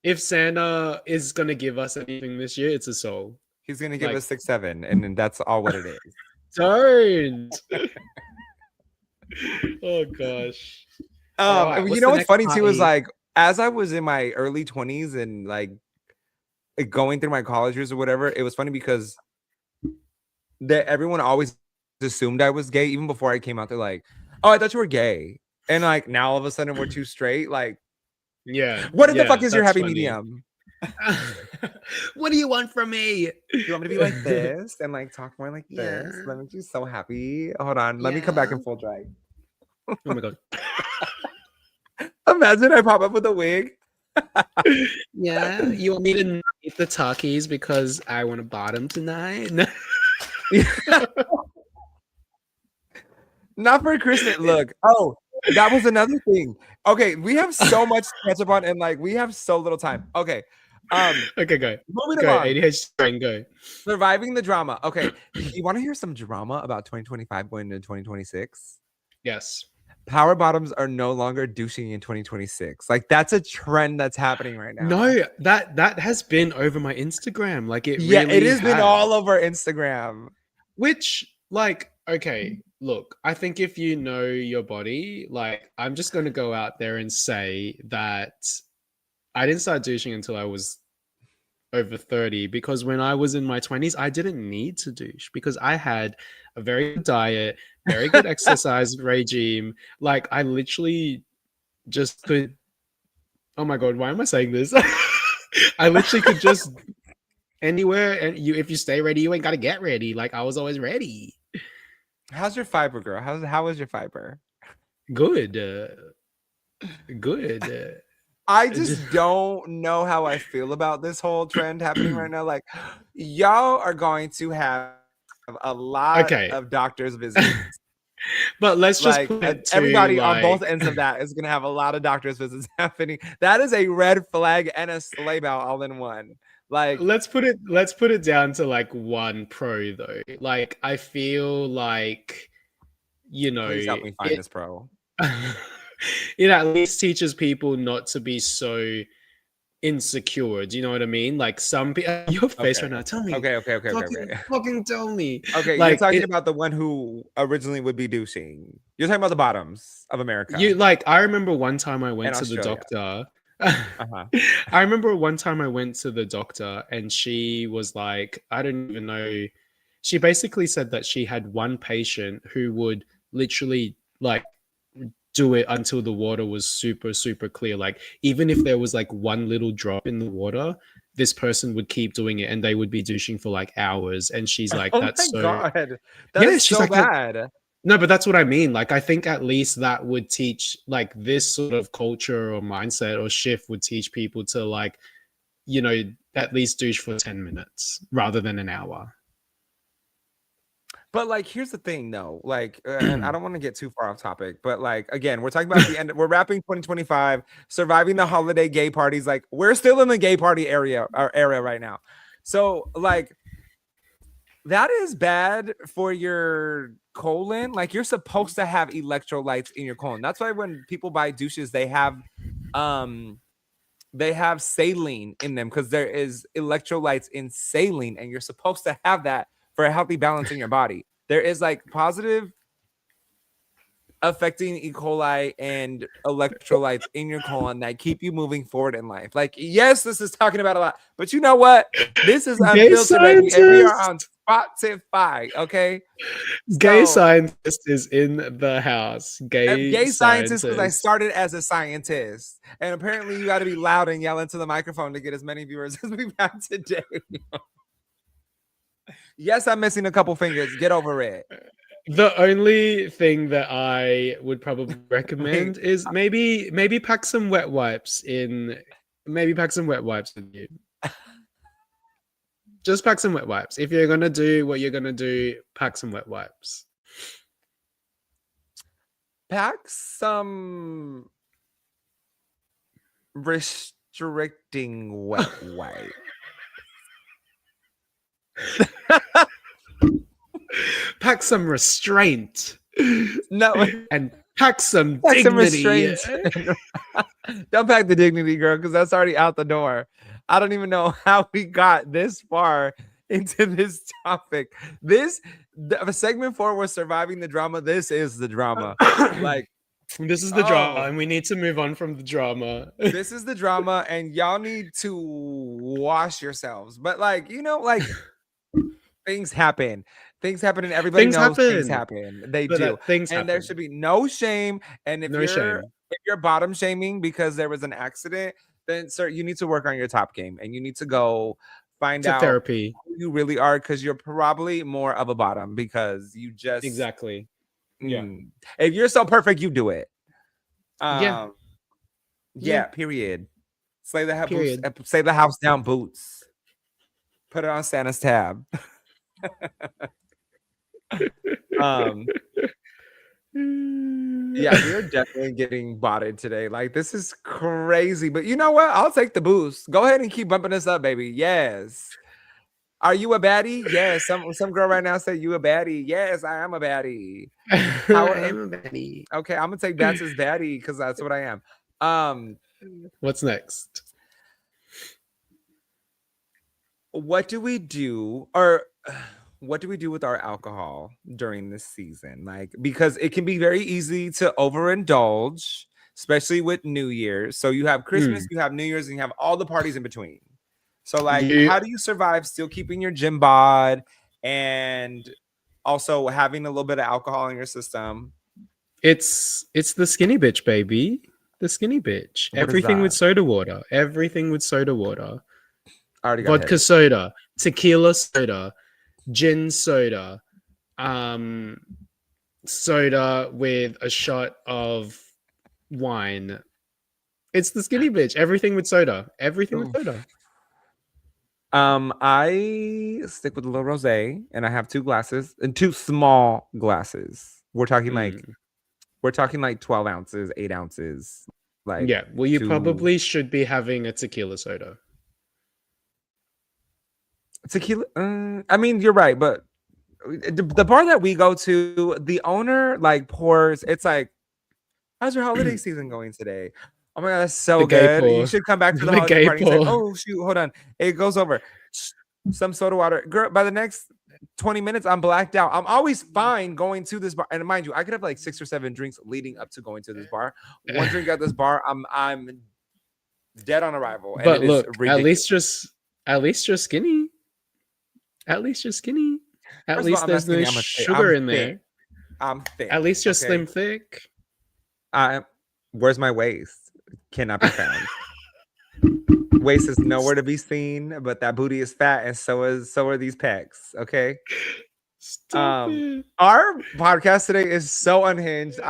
S3: If Santa is gonna give us anything this year, it's a soul.
S1: he's gonna give
S3: Like,
S1: us 6'7", and then that's all what it is.
S3: don't. Oh gosh. All right,
S1: You
S3: what's
S1: know
S3: the
S1: what's
S3: next
S1: funny too is
S3: party?
S1: like as I was in my early 20s and like going through my college years or whatever, it was funny because that everyone always assumed I was gay even before I came out. They're like, "Oh, I thought you were gay," and like now all of a sudden we're too straight. Like,
S3: Yeah,
S1: what in the fuck
S3: yeah,
S1: is your
S3: that's
S1: happy
S3: funny.
S1: medium?
S3: What do you want from me?
S1: You want me to be like this and like talk more like this?
S3: Yeah.
S1: Let me be so happy. Hold on, let me come back
S3: Yeah.
S1: in full drag.
S3: Oh my god.
S1: Imagine I pop up with a wig.
S3: Yeah, you want me to eat the Takis because I want to bottom tonight? No.
S1: Not for Christmas. Look, oh, that was another thing. Okay, we have so much to catch up on, and like we have so little time. Okay,
S3: Okay, go.
S1: moving
S3: Go,
S1: along.
S3: ADHD brain, go.
S1: Surviving the drama. Okay, you want to hear some drama about 2025 going into 2026?
S3: Yes.
S1: Power bottoms are no longer douching in 2026. Like that's a trend that's happening right now.
S3: No, that has been over my Instagram. Like it
S1: Yeah, it
S3: really
S1: has been
S3: has.
S1: all over Instagram.
S3: Which, like, okay, look, I think if you know your body, like, I'm just going to go out there and say that I didn't start douching until I was over 30 because when I was in my 20s, I didn't need to douche because I had a very good diet, very good exercise regime. Like, I literally just could. Oh my God, why am I saying this? I literally could just anywhere and if you stay ready, you ain't gotta get ready. Like I was always ready.
S1: How's your fiber, girl? How is your fiber?
S3: Good. Good.
S1: I just don't know how I feel about this whole trend happening right now. Like, y'all are going to have a lot
S3: Okay.
S1: of doctors visits.
S3: But let's just
S1: Like
S3: put it to
S1: everybody on
S3: like
S1: both ends of that is gonna have a lot of doctors visits happening. That is a red flag and a sleigh bell all in one. Like,
S3: let's put it down to like one pro though. Like I feel like you know
S1: please help me find this pro.
S3: it at least teaches people not to be so insecure. Do you know what I mean? Like some people, your face
S1: Okay.
S3: right now. Tell me.
S1: Okay.
S3: Fucking tell me.
S1: Okay,
S3: Like
S1: you're talking about the one who originally would be douching. You're talking about the bottoms of America.
S3: You like. I remember one time I went
S1: And
S3: to the
S1: Australia.
S3: doctor.
S1: Uh-huh.
S3: I remember one time I went to the doctor and she was like, I don't even know. She basically said that she had one patient who would literally like do it until the water was super, super clear. Like, even if there was like one little drop in the water, this person would keep doing it and they would be douching for like hours. And she's like,
S1: Oh
S3: that's
S1: my
S3: so,
S1: god, that
S3: yeah,
S1: is
S3: she's
S1: so
S3: like, that,
S1: bad.
S3: no, but that's what I mean. Like, I think at least that would teach, like, this sort of culture or mindset or shift would teach people to, like, you know, at least douche for 10 minutes rather than an hour.
S1: But like, here's the thing, though. Like, and I don't want to get too far off topic, but like, again, we're talking about the end. We're wrapping 2025, surviving the holiday gay parties. Like, we're still in the gay party area right now. So, like, that is bad for your colon. Like, you're supposed to have electrolytes in your colon. That's why when people buy douches, they have saline in them because there is electrolytes in saline, and you're supposed to have that for a healthy balance in your body. There is like positive affecting E. coli and electrolytes in your colon that keep you moving forward in life. Like, yes, this is talking about a lot, but you know what? This is unfiltered, baby, and we are on Spotify, okay?
S3: Gay
S1: So,
S3: scientist is in the house.
S1: gay scientist, because I started as a scientist, and apparently you got to be loud and yell into the microphone to get as many viewers as we've had today. Yes, I'm missing a couple fingers. Get over it.
S3: The only thing that I would probably recommend is maybe pack some wet wipes in. Maybe pack some wet wipes with you. Just pack some wet wipes. If you're gonna do what you're gonna do, pack some wet wipes.
S1: Pack some restricting wet wipe.
S3: Pack some restraint.
S1: No,
S3: and pack some
S1: pack
S3: dignity.
S1: Some restraint. Don't pack the dignity, girl, because that's already out the door. I don't even know how we got this far into this topic. The segment 4 was surviving the drama. This is the drama. Like,
S3: this is the drama, and we need to move on from the drama.
S1: This is the drama, and y'all need to wash yourselves. But like, you know, like things happen. Things happen, and everybody knows things happen. They do.
S3: Things
S1: and
S3: happen.
S1: There should be no shame. And if you're bottom shaming because there was an accident, then sir, you need to work on your top game, and you need to go find out
S3: therapy
S1: who you really are, because you're probably more of a bottom because you just
S3: exactly. Yeah.
S1: If you're so perfect, you do it.
S3: Yeah.
S1: Yeah, period. Slay the boots,
S3: Period.
S1: say the house down boots. Put it on Santa's tab. um Yeah, we are definitely getting botted today. Like, this is crazy. But you know what? I'll take the boost. Go ahead and keep bumping us up, baby. Yes. Are you a baddie? Yes. Some girl right now said you a baddie. Yes, I am a baddie. How
S3: I am a baddie.
S1: okay, I'm gonna take Bats as baddie because that's what I am.
S3: What's next?
S1: What do we do, or what do we do with our alcohol during this season? Like, because it can be very easy to overindulge, especially with New Year's. So you have Christmas, you have New Year's, and you have all the parties in between. So, like, how do you survive still keeping your gym bod and also having a little bit of alcohol in your system?
S3: It's the skinny bitch, baby. The skinny bitch.
S1: What is
S3: Everything with
S1: that?
S3: soda water. Everything with soda water.
S1: I already got
S3: Vodka
S1: headache.
S3: soda, tequila soda, gin soda, soda with a shot of wine. It's the skinny bitch. Everything with soda. Everything with soda.
S1: I stick with a little rosé, and I have 2 glasses and 2 small glasses. We're talking like 12 ounces, 8 ounces. Like,
S3: yeah. Well, you probably should be having a tequila soda.
S1: Tequila. I mean, you're right, but the bar that we go to, the owner like pours. It's like, how's your holiday season going today? Oh my god, that's so
S3: The gay
S1: good. You
S3: pour.
S1: should come back to the
S3: The
S1: holiday
S3: gay
S1: party and say,
S3: pour.
S1: oh shoot, hold on. It goes over. Some soda water. Girl, by the next 20 minutes, I'm blacked out. I'm always fine going to this bar. And mind you, I could have like 6 or 7 drinks leading up to going to this bar. One drink at this bar, I'm dead on arrival. And
S3: But
S1: it is
S3: look,
S1: ridiculous.
S3: at least you're skinny. At least you're skinny. At
S1: First of all,
S3: least
S1: I'm not
S3: there's no
S1: skinny.
S3: sugar
S1: I'm
S3: in
S1: thick.
S3: there.
S1: I'm thick.
S3: At least you're
S1: okay?
S3: slim thick.
S1: Where's my waist? Cannot be found. Waist is nowhere to be seen, but that booty is fat, and so are these pecs. Okay.
S3: Stop it.
S1: Our podcast today is so unhinged.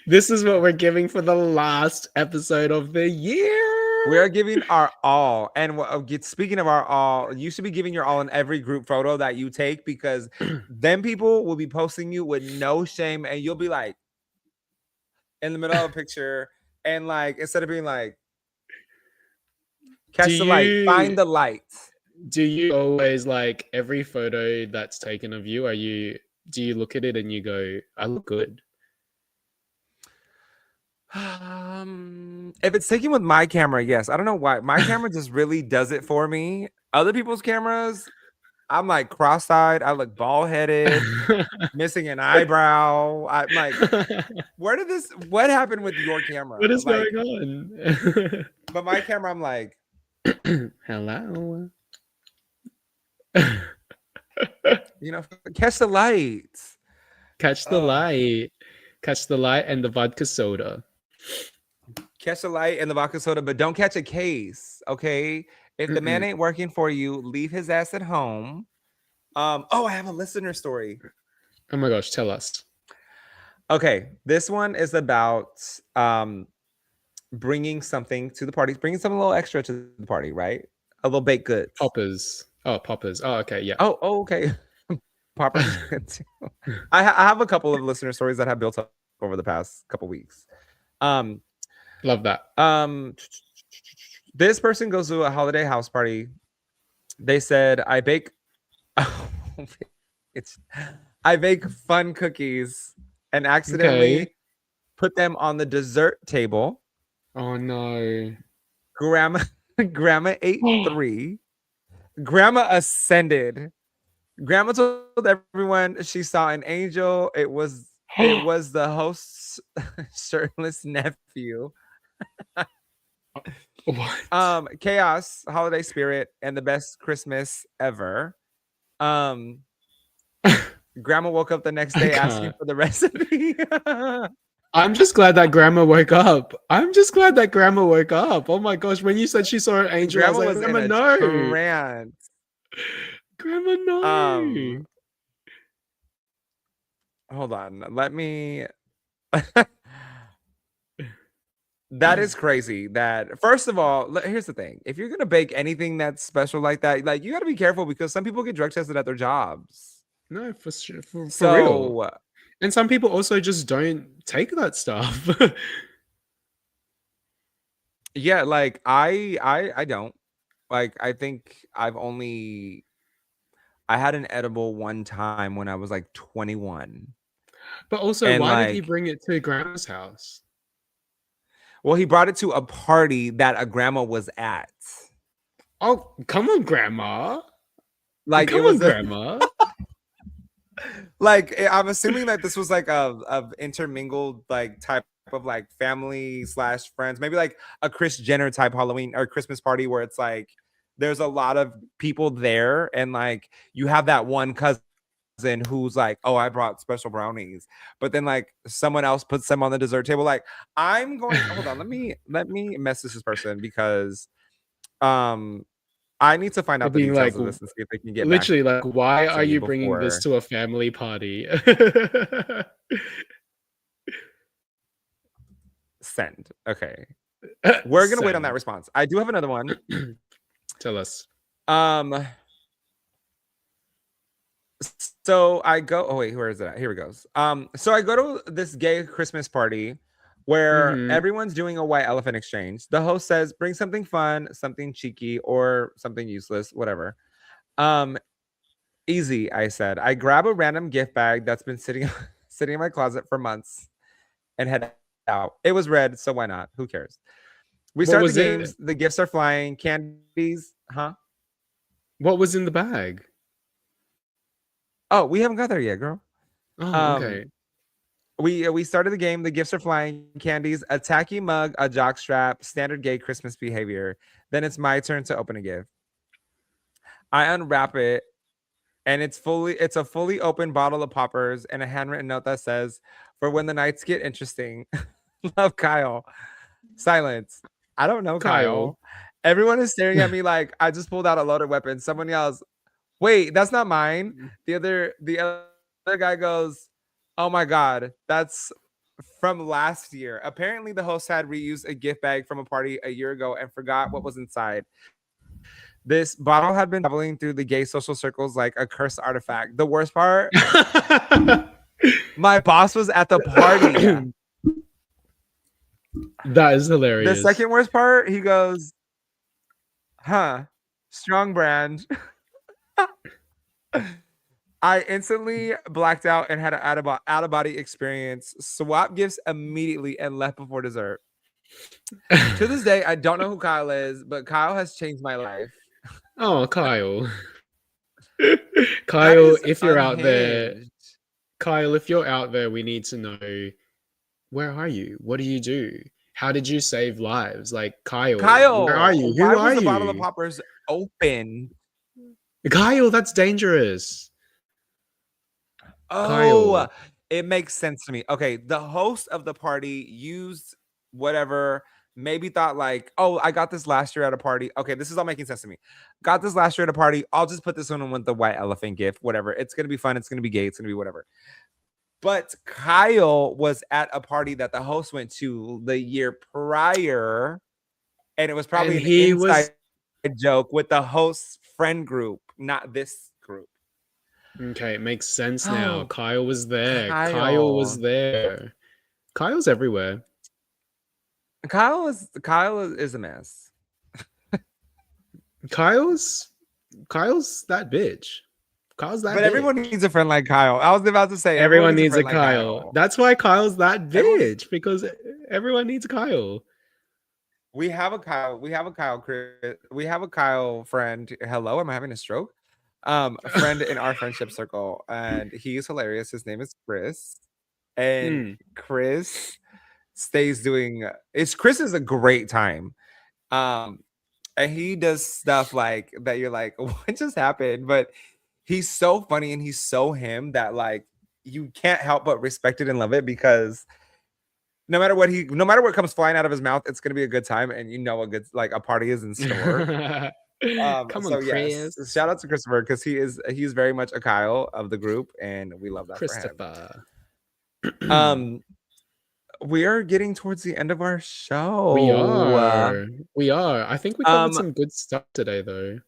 S3: This is what we're giving for the last episode of the year.
S1: We are giving our all. And speaking of our all, you should be giving your all in every group photo that you take, because then people will be posting you with no shame, and you'll be like in the middle of a picture, and like, instead of being like, catch the light, find the light.
S3: Do you always, like, every photo that's taken of you, do you look at it and you go, I look good?
S1: If it's taken with my camera, yes. I don't know why. My camera just really does it for me. Other people's cameras, I'm like cross-eyed. I look bald-headed, missing an eyebrow. I'm like, what happened with your camera?
S3: What is
S1: like,
S3: going on?
S1: But my camera, I'm like,
S3: hello.
S1: Catch the light.
S3: Catch the light. Catch the light and the vodka soda.
S1: Catch the light and the vodka soda, but don't catch a case, okay? If the man ain't working for you, leave his ass at home. I have a listener story.
S3: Oh my gosh, tell us.
S1: Okay, this one is about bringing something to the party, bringing something a little extra to the party, right? A little baked goods.
S3: Poppers. Oh, poppers. Oh, okay, yeah.
S1: Oh, okay. Poppers is good too. I have a couple of listener stories that have built up over the past couple weeks.
S3: Love that.
S1: This person goes to a holiday house party. They said, I bake fun cookies and accidentally put them on the dessert table.
S3: Oh no.
S1: Grandma ate 3. Grandma ascended. Grandma told everyone she saw an angel. It was the host's shirtless nephew.
S3: What?
S1: Chaos, holiday spirit, and the best Christmas ever. Grandma woke up the next day asking for the recipe.
S3: I'm just glad that Grandma woke up. Oh my gosh, when you said she saw an angel,
S1: Grandma
S3: I was like, Grandma, no.
S1: Trance.
S3: Grandma, no.
S1: Hold on. Let me That is crazy. That first of all, here's the thing: if you're gonna bake anything that's special like that, like you got to be careful because some people get drug tested at their jobs.
S3: No, for sure, for real.
S1: So
S3: And some people also just don't take that stuff.
S1: yeah, like I don't like. I think I had an edible one time when I was like 21,
S3: But also,
S1: and
S3: why did he
S1: like,
S3: bring it to grandma's house?
S1: well, he brought it to a party that a grandma was at.
S3: Oh, come on, grandma.
S1: Like it
S3: Come on,
S1: was a
S3: grandma.
S1: like I'm assuming that this was like a intermingled like type of like family slash friends, maybe like a Chris Jenner type Halloween or Christmas party where it's like there's a lot of people there and like you have that one cousin who's like, oh, I brought special brownies, but then like someone else puts them on the dessert table. Like I'm going, hold on, let me message this person because um I need to find
S3: Or
S1: out the
S3: being like,
S1: details of this and see if they can get back
S3: literally, like, why
S1: to
S3: are
S1: me
S3: you bringing this
S1: before
S3: to a family party?
S1: send. Okay. We're gonna wait on that
S3: Send.
S1: response. I do have another one.
S3: Tell us.
S1: Um, so I go. Oh wait, where is it at? Here it goes. So I go to this gay Christmas party where
S3: Mm-hmm.
S1: everyone's doing a white elephant exchange. The host says, "Bring something fun, something cheeky, or something useless, whatever." Um, easy. I said. I grab a random gift bag that's been sitting sitting in my closet for months and head out. It was red, so why not? Who cares? We
S3: What
S1: start the
S3: was it?
S1: games. The gifts are flying. Candies, huh?
S3: What was in the bag?
S1: Oh, we haven't got there yet, girl.
S3: Oh,
S1: Um,
S3: okay.
S1: we started the game. The gifts are flying. Candies, a tacky mug, a jock strap, standard gay Christmas behavior. Then it's my turn to open a gift. I unwrap it, and it's a fully open bottle of poppers and a handwritten note that says, "For when the nights get interesting." Love, Kyle. Silence. I don't know
S3: Kyle.
S1: Kyle. Everyone is staring at me like I just pulled out a loaded weapon. Someone yells, "Wait, that's not mine." The other guy goes, "Oh my god, that's from last year." Apparently, the host had reused a gift bag from a party a year ago and forgot what was inside. This bottle had been traveling through the gay social circles like a cursed artifact. The worst part, my boss was at the party.
S3: That is
S1: The
S3: hilarious.
S1: second worst part, he goes, "Huh, strong brand." I instantly blacked out and had an out of body experience. Swap gifts immediately and left before dessert. To this day, I don't know who Kyle is, but Kyle has changed my life.
S3: Oh, Kyle.
S1: That
S3: Kyle,
S1: is
S3: if you're out there,
S1: unhinged.
S3: Kyle, if you're out there, we need to know, where are you? What do you do? How did you save lives? Like, Kyle, where are
S1: Kyle,
S3: you?
S1: why
S3: Who are
S1: was the bottle of
S3: you?
S1: poppers open?
S3: Kyle, that's dangerous.
S1: Oh,
S3: Kyle.
S1: it makes sense to me. Okay, the host of the party used whatever, maybe thought like, oh, I got this last year at a party. Okay, this is all making sense to me. Got this last year at a party. I'll just put this one with the white elephant gift, whatever. It's gonna be fun. It's gonna be gay. It's gonna be whatever. But Kyle was at a party that the host went to the year prior, and it was
S3: And
S1: probably an
S3: he
S1: inside
S3: was
S1: joke with the host's friend group, not this group.
S3: okay, it makes sense now.
S1: Oh,
S3: Kyle was there. Kyle was
S1: Kyle.
S3: there. Kyle's everywhere.
S1: Kyle is a mess.
S3: Kyle's that bitch. Kyle's that
S1: But everyone
S3: bitch.
S1: needs a friend like Kyle. I was about to say everyone
S3: Everyone
S1: needs a
S3: needs a
S1: friend like
S3: Kyle.
S1: Kyle.
S3: That's why Kyle's that
S1: Everyone
S3: bitch, because everyone needs a Kyle.
S1: we have a Kyle. We have a Kyle we have a Kyle friend. Hello, am I having a stroke? A friend in our friendship circle, and he's hilarious. His name is Chris. And
S3: Mm.
S1: Chris stays doing Chris is a great time. Um and he does stuff like that you're like, what just happened? But he's so funny and he's so him that like you can't help but respect it and love it because no matter what comes flying out of his mouth, it's gonna be a good time and you know a good like a party is in store.
S3: Come on,
S1: So yes,
S3: Chris.
S1: shout out to Christopher because he's very much a Kyle of the group and we love that for him.
S3: Christopher.
S1: Um we are getting towards the end of our show.
S3: We are. We are. I think we covered
S1: Um,
S3: some good stuff today, though.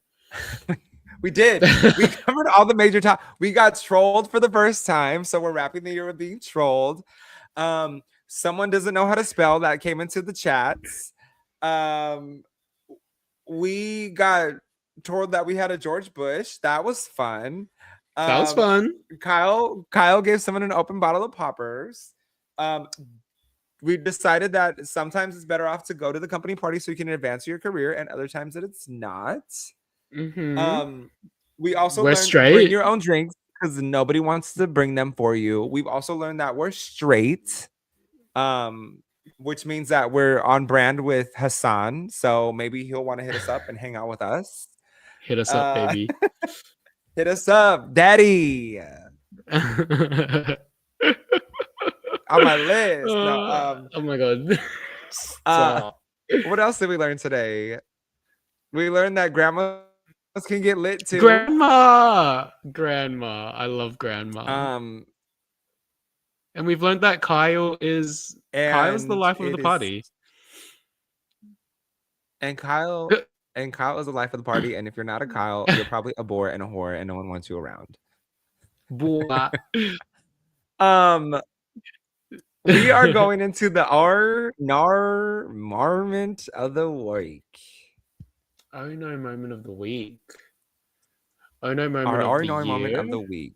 S1: we did. We covered all the major topics. We got trolled for the first time, so we're wrapping the year with being trolled. Someone doesn't know how to spell. That came into the chats. We got told that we had a George Bush. That was fun.
S3: That was fun.
S1: Kyle gave someone an open bottle of poppers. We decided that sometimes it's better off to go to the company party so you can advance your career, and other times that it's not. We also
S3: We're
S1: learned
S3: straight.
S1: bring your own drinks because nobody wants to bring them for you. We've also learned that we're straight, which means that we're on brand with Hassan. So maybe he'll want to hit us up and hang out with us.
S3: Hit us up, baby.
S1: Hit us up, daddy. On my list. No,
S3: oh my god.
S1: What else did we learn today? We learned that grandmas can get lit too.
S3: Grandma. I love grandma. And we've learned that Kyle's the life of the party.
S1: And Kyle is the life of the party. And if you're not a Kyle, you're probably a bore and a whore, and no one wants you around. We are going into the moment of the week.
S3: Oh no, moment of the week. Oh no, moment of the week.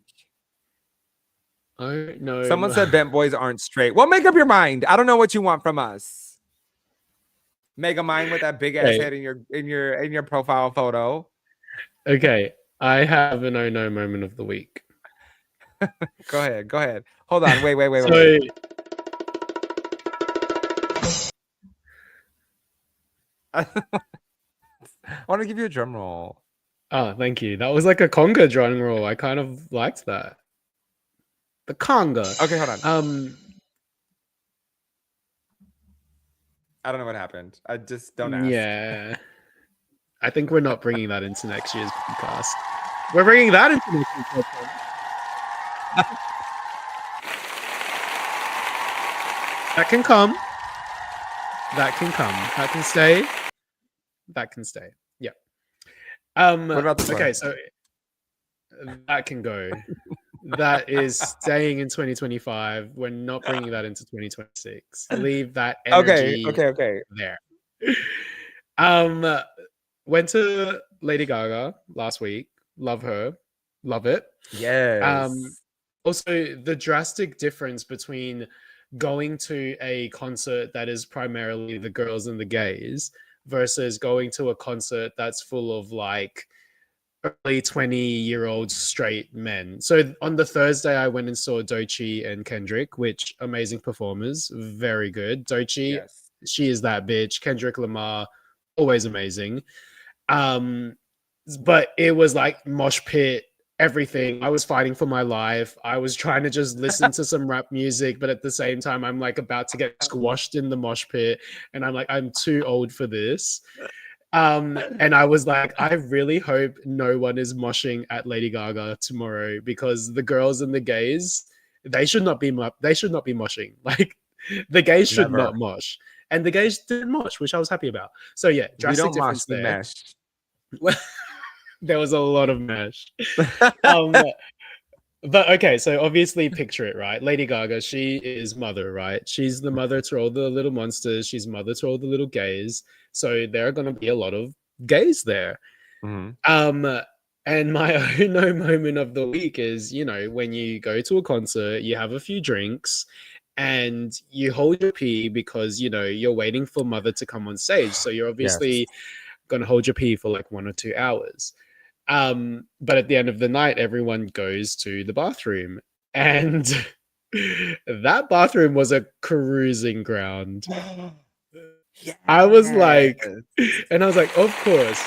S3: Oh no.
S1: Someone said bent boys aren't straight. Well, make up your mind. I don't know what you want from us. Make a mind with that big ass head in your profile photo.
S3: Okay, I have an oh no moment of the week.
S1: Go ahead. Hold on. Wait. I want to give you a drum roll.
S3: Oh, thank you. That was like a conga drum roll. I kind of liked that. The conga.
S1: Okay, hold on. I don't know what happened. I just don't ask.
S3: Yeah. I think we're not bringing that into next year's podcast. We're bringing that into next year's podcast. That can come. That can stay. That can stay. Yeah.
S1: What about the
S3: okay, so that can go. That is staying in 2025. We're not bringing that into 2026. Leave that energy
S1: okay.
S3: there. Went to Lady Gaga last week. Love her. Love it.
S1: Yes.
S3: Also, the drastic difference between going to a concert that is primarily the girls and the gays versus going to a concert that's full of like early 20-year-old straight men. So on the Thursday, I went and saw Doechii and Kendrick, which amazing performers, very good. Doechii, she is that bitch. Kendrick Lamar, always amazing. But it was like mosh pit, everything. I was fighting for my life. I was trying to just listen to some rap music, but at the same time, I'm like about to get squashed in the mosh pit, and I'm like, I'm too old for this. And I was like, I really hope no one is moshing at Lady Gaga tomorrow, because the girls and the gays, they should not be moshing. Like the gays should not mosh, and the gays didn't mosh, which I was happy about. So yeah, drastic difference there. There was a lot of mash. But okay, so obviously picture it, right? Lady Gaga, she is mother, right? She's the mother to all the little monsters. She's mother to all the little gays. So there are going to be a lot of gays there.
S1: Mm-hmm.
S3: And my own no moment of the week is, you know, when you go to a concert, you have a few drinks and you hold your pee because, you know, you're waiting for mother to come on stage. So you're obviously going to hold your pee for like 1 or 2 hours. But at the end of the night, everyone goes to the bathroom, and that bathroom was a cruising ground. I was like, and I was like, of course.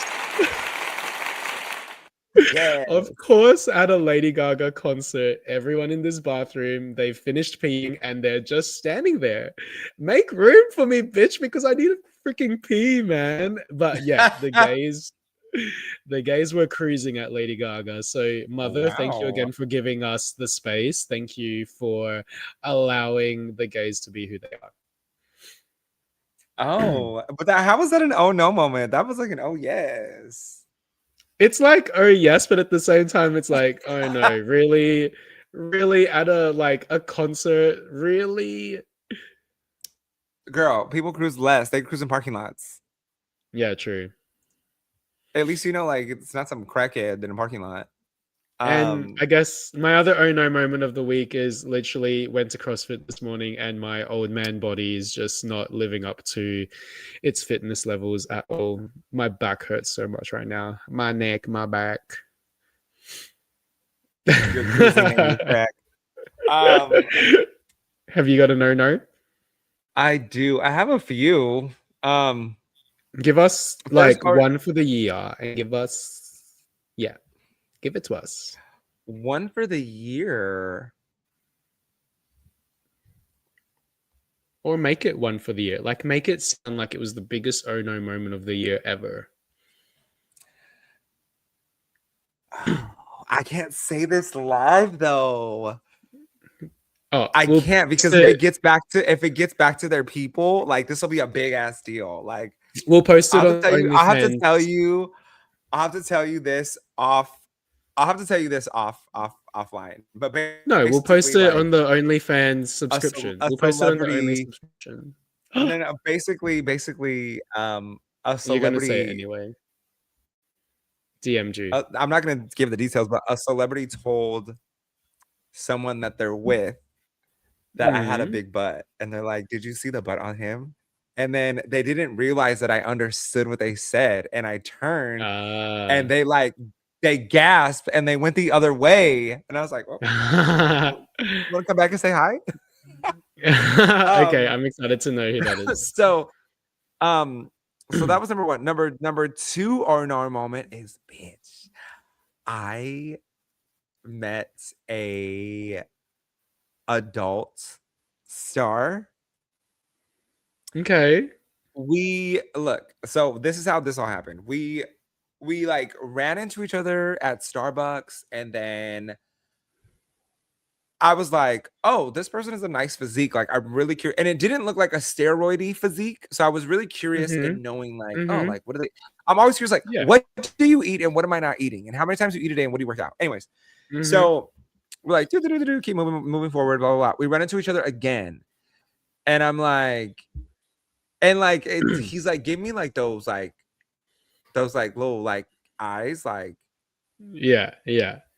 S3: Of course, at a Lady Gaga concert, everyone in this bathroom, they've finished peeing and they're just standing there. Make room for me, bitch, because I need a freaking pee, man. But yeah, the gays were cruising at Lady Gaga. So mother, thank you again for giving us the space. Thank you for allowing the gays to be who they are.
S1: Oh, but how was that an oh no moment? That was like an oh yes.
S3: It's like, oh yes, but at the same time, it's like, oh no, really, really at a concert, really?
S1: Girl, people cruise less. They cruise in parking lots.
S3: Yeah, true.
S1: At least you know, like it's not some crackhead in a parking lot.
S3: And I guess my other oh no moment of the week is literally went to CrossFit this morning and my old man body is just not living up to its fitness levels at all. My back hurts so much right now. My neck, my back.
S1: You're cruising and you crack. Um,
S3: Have you got a no?
S1: I do. I have a few.
S3: Give us
S1: First
S3: like
S1: part,
S3: one for the year and give it to us.
S1: one for the year.
S3: Or make it one for the year. Like make it sound like it was the biggest oh no moment of the year ever.
S1: I can't say this live though.
S3: Oh,
S1: I
S3: we'll
S1: can't because if it gets back to their people, like this will be a big ass deal. Like
S3: we'll post it
S1: I'll
S3: on
S1: have to tell you, I'll have to
S3: OnlyFans.
S1: tell you, I'll have to tell you this off. I'll have to tell you this offline. But
S3: No, we'll post
S1: basically,
S3: it
S1: like
S3: on the OnlyFans subscription.
S1: a
S3: We'll post it on the Only
S1: celebrity.
S3: subscription.
S1: No, basically, a
S3: You're gonna say it
S1: celebrity.
S3: anyway. DMG.
S1: I'm not gonna give the details, but a celebrity told someone that they're with that I had a big butt, and they're like, "Did you see the butt on him?" And then they didn't realize that I understood what they said, and I turned, and they gasped and they went the other way, and I was like, "Well, you want to come back and say hi?"
S3: Okay, I'm excited to know who that is.
S1: So, so that was number one. Number two, or no moment is bitch. I met a adult star.
S3: Okay.
S1: So this is how this all happened. We like ran into each other at Starbucks, and then I was like, oh, this person has a nice physique. Like, I'm really curious. And it didn't look like a steroidy physique. So I was really curious in knowing, like, oh, like, what are they? I'm always curious, like,
S3: Yeah.
S1: what do you eat and what am I not eating? And how many times do you eat a day and what do you work out? Anyways, so we're like, keep moving forward, blah, blah, blah. We run into each other again. And I'm like, he's like, give me like those little like eyes, like,
S3: Yeah.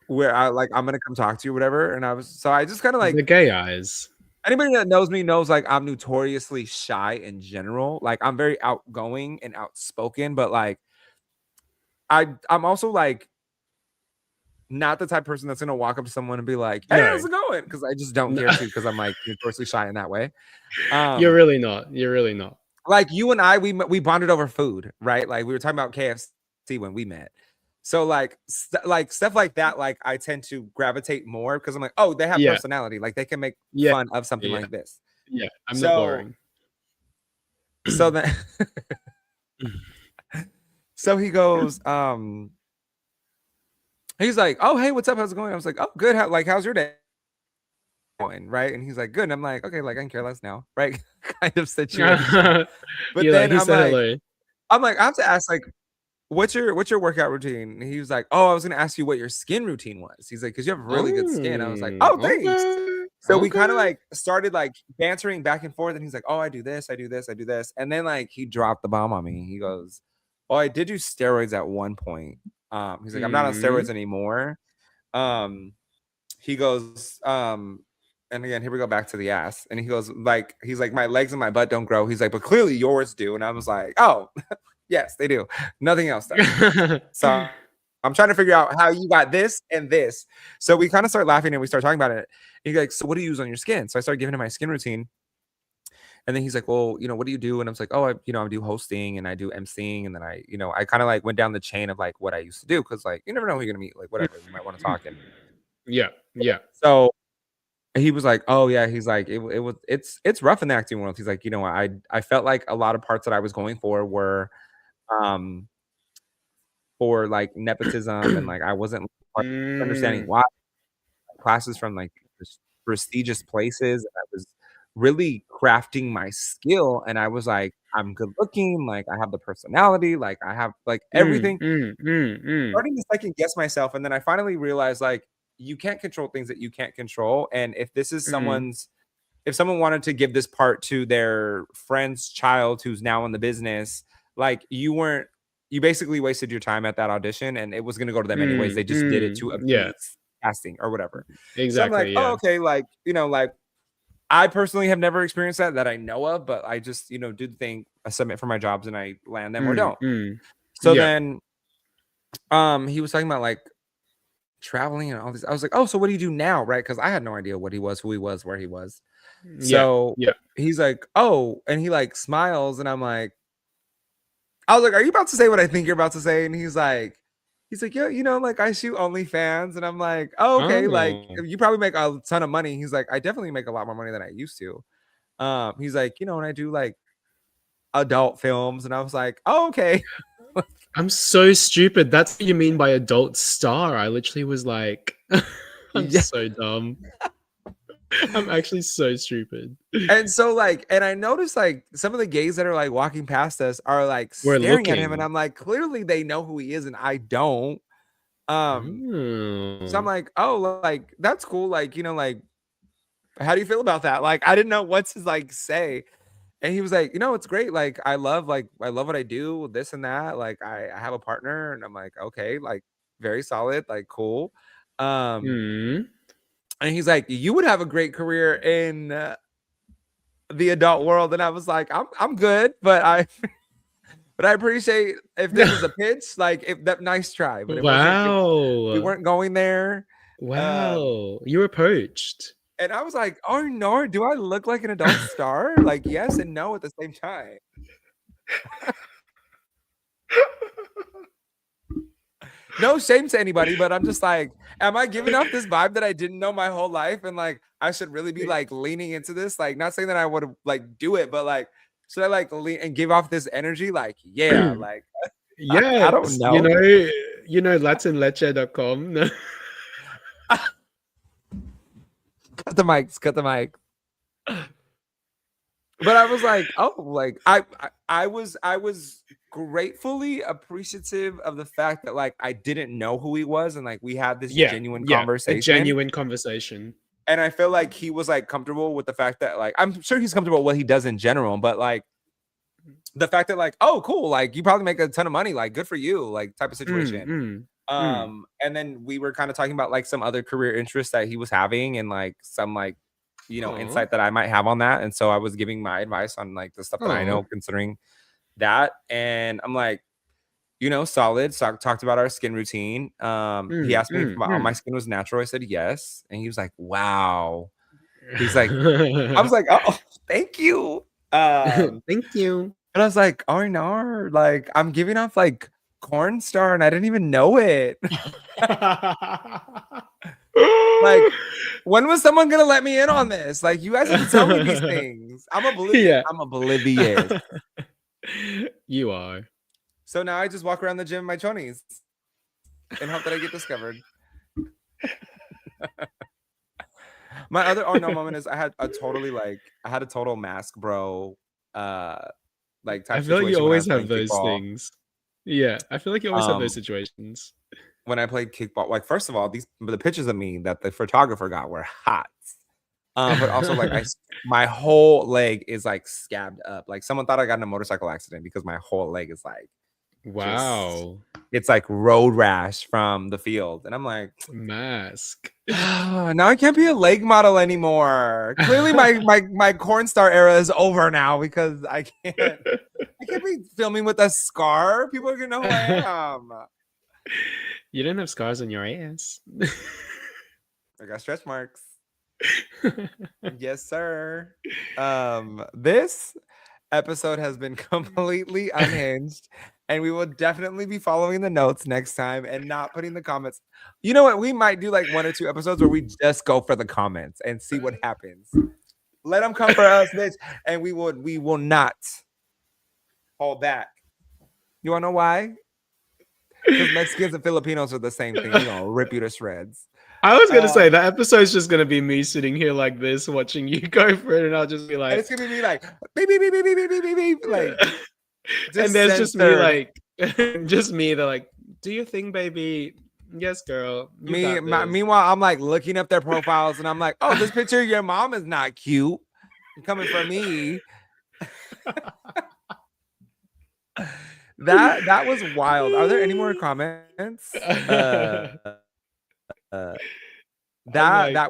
S1: where I'm gonna come talk to you, whatever. And I just kind of like
S3: The gay eyes.
S1: anybody that knows me knows like I'm notoriously shy in general. Like I'm very outgoing and outspoken, but like I'm also like not the type of person that's gonna walk up to someone and be like, "Hey, how's it going?" Because I just don't care to, because I'm like notoriously shy in that way.
S3: You're really not.
S1: Like you and I, we bonded over food, right? Like we were talking about KFC when we met. So like stuff like that, like I tend to gravitate more because I'm like, oh, they have personality. Like they can make fun of something like this.
S3: Yeah, I'm not boring.
S1: So then so he goes, he's like, oh, hey, what's up? How's it going? I was like, oh, good. How's your day going? Right. And he's like, good. And I'm like, okay, like I can care less now, right? Kind of situation. But then I'm like, I have to ask, like, what's your workout routine? And he was like, oh, I was gonna ask you what your skin routine was. He's like, because you have really good skin. I was like, oh, thanks. So we kind of like started like bantering back and forth, and he's like, oh, I do this, I do this, I do this. And then like he dropped the bomb on me. He goes, oh, I did do steroids at one point. He's like, I'm not on steroids anymore. He goes, and again, here we go back to the ass. And he goes, like, he's like, my legs and my butt don't grow. He's like, but clearly yours do. And I was like, oh, yes, they do. Nothing else does. So I'm trying to figure out how you got this and this. So we kind of start laughing and we start talking about it. He's like, so what do you use on your skin? So I started giving him my skin routine. And then he's like, well, you know, what do you do? And I was like, oh, I do hosting and I do emceeing. And then I kind of like went down the chain of like what I used to do. Cause like, you never know who you're going to meet, like whatever, you might want to talk. And
S3: yeah.
S1: So he was like, oh yeah, he's like, it's rough in the acting world. He's like, you know, I felt like a lot of parts that I was going for were, for like nepotism. And like, I wasn't understanding why classes from like prestigious places. And I was really crafting my skill. And I was like, I'm good looking, like I have the personality, like I have like everything. Starting to second guess myself, and then I finally realized like you can't control things that you can't control. And if this is if someone wanted to give this part to their friend's child who's now in the business, like you basically wasted your time at that audition, and it was going to go to them anyways. They just did it to
S3: Yeah,
S1: appease casting or whatever. So I'm like,
S3: exactly.
S1: oh,
S3: Yeah.
S1: okay, like like I personally have never experienced that I know of, but I just do the thing. I submit for my jobs and I land them or don't. So
S3: Yeah.
S1: then he was talking about like traveling and all this. I was like, oh, so what do you do now, right? Because I had no idea what he was, who he was, where he was.
S3: Yeah.
S1: So
S3: Yeah.
S1: he's like, oh, and he like smiles, and I'm like, I was like, are you about to say what I think you're about to say? And he's like, yeah, like I shoot OnlyFans, and I'm like, oh, okay, like
S3: Oh.
S1: you probably make a ton of money. He's like, I definitely make a lot more money than I used to. He's like, and I do like adult films, and I was like, oh, okay.
S3: I'm so stupid. That's what you mean by adult star. I literally was like, I'm
S1: Yeah.
S3: so dumb. I'm actually so stupid.
S1: And so like, and I noticed like some of the gays that are like walking past us are like
S3: We're
S1: staring at him, and
S3: looking.
S1: I'm like, clearly they know who he is, and I don't. So I'm
S3: Oh.
S1: like, oh, like that's cool. Like, like, how do you feel about that? Like, I didn't know what to like say. And he was like, it's great. Like, I love what I do, this and that. Like, I have a partner, and I'm like, okay, like very solid, like cool.
S3: Hmm.
S1: And he's like, you would have a great career in the adult world. And I was like, I'm good, but I appreciate if this was a pitch, like if that nice try, but it wasn't. We
S3: Wow.
S1: weren't going there.
S3: Wow. You were poached.
S1: And I was like, oh no, do I look like an adult star? Like yes and no at the same time. No shame to anybody, but I'm just like, am I giving off this vibe that I didn't know my whole life? And like, I should really be like leaning into this. Like, not saying that I would like do it, but like, should I like lean and give off this energy? Like, yeah, like, I don't
S3: Yes.
S1: know.
S3: Latinleche.com. No.
S1: Cut the mics, cut the mic. But I was like, oh, like I was gratefully appreciative of the fact that like I didn't know who he was, and like we had this genuine conversation.
S3: A genuine conversation.
S1: And I feel like he was like comfortable with the fact that like I'm sure he's comfortable with what he does in general, but like the fact that like, oh cool, like you probably make a ton of money, like good for you, like type of situation. And then we were kind of talking about like some other career interests that he was having, and like some like insight that I might have on that. And so I was giving my advice on like the stuff that I know considering that. And I'm like, solid. So I talked about our skin routine. He asked me if my skin was natural. I said yes. And he was like, wow. He's like, I was like, oh, thank you.
S3: Thank you.
S1: And I was like, oh no, like I'm giving off like corn star, and I didn't even know it. Like, when was someone gonna let me in on this? Like, you guys have to tell me these things. I'm oblivious.
S3: Yeah.
S1: I'm oblivious.
S3: You are.
S1: So now I just walk around the gym in my chonies and hope that I get discovered. My other oh no moment is I had a total mask bro like type
S3: I feel like you
S1: situation when I
S3: always
S1: was playing
S3: have those
S1: kickball.
S3: things. Yeah, I feel like you always have those situations.
S1: When I played kickball, like first of all, the pictures of me that the photographer got were hot. But also like my whole leg is like scabbed up. Like someone thought I got in a motorcycle accident because my whole leg is like
S3: Wow.
S1: it's like road rash from the field. And I'm like,
S3: Mask.
S1: now I can't be a leg model anymore. Clearly my corn star era is over now because I can't be filming with a scar. People are gonna know who I am.
S3: You don't have scars on your ass.
S1: I got stretch marks. Yes, sir. This episode has been completely unhinged, and we will definitely be following the notes next time and not putting the comments. You know what? We might do like 1 or 2 episodes where we just go for the comments and see what happens. Let them come for us, bitch, and we will not hold back. You wanna know why? Because Mexicans and Filipinos are the same thing. We're gonna rip you to shreds.
S3: I was gonna say that episode's just gonna be me sitting here like this, watching you go for it, and I'll just be
S1: and
S3: like,
S1: it's gonna be me like beep beep beep beep beep beep beep beep, like
S3: and
S1: just
S3: there's just me
S1: censored.
S3: like, just me. They're like, "Do your thing, baby. Yes, girl. You got this."
S1: Meanwhile, I'm like looking up their profiles, and I'm like, oh, this picture of your mom is not cute. Coming from me. That was wild. Are there any more comments? That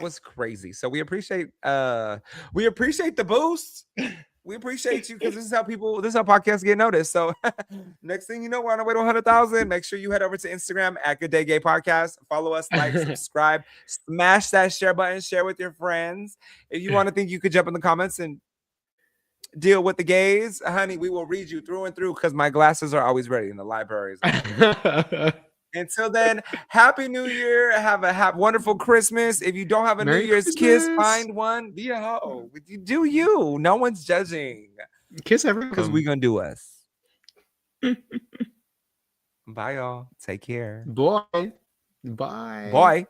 S1: was crazy. So we appreciate the boost. We appreciate you because this is how podcasts get noticed. So next thing you know, we're on our way to 100,000. Make sure you head over to Instagram at Good Day Gay Podcast. Follow us, like, subscribe, smash that share button, share with your friends. If you want to think you could jump in the comments and deal with the gays, honey, we will read you through and through because my glasses are always ready and the library is always. Until then, Happy New Year. Have a wonderful Christmas. If you don't have a
S3: Merry
S1: New Year's
S3: Christmas.
S1: kiss, find one. Be a hoe. You do you. No one's judging.
S3: Kiss everyone.
S1: Because we're going to do us. Bye, y'all. Take care.
S3: Boy. Bye.
S1: Bye.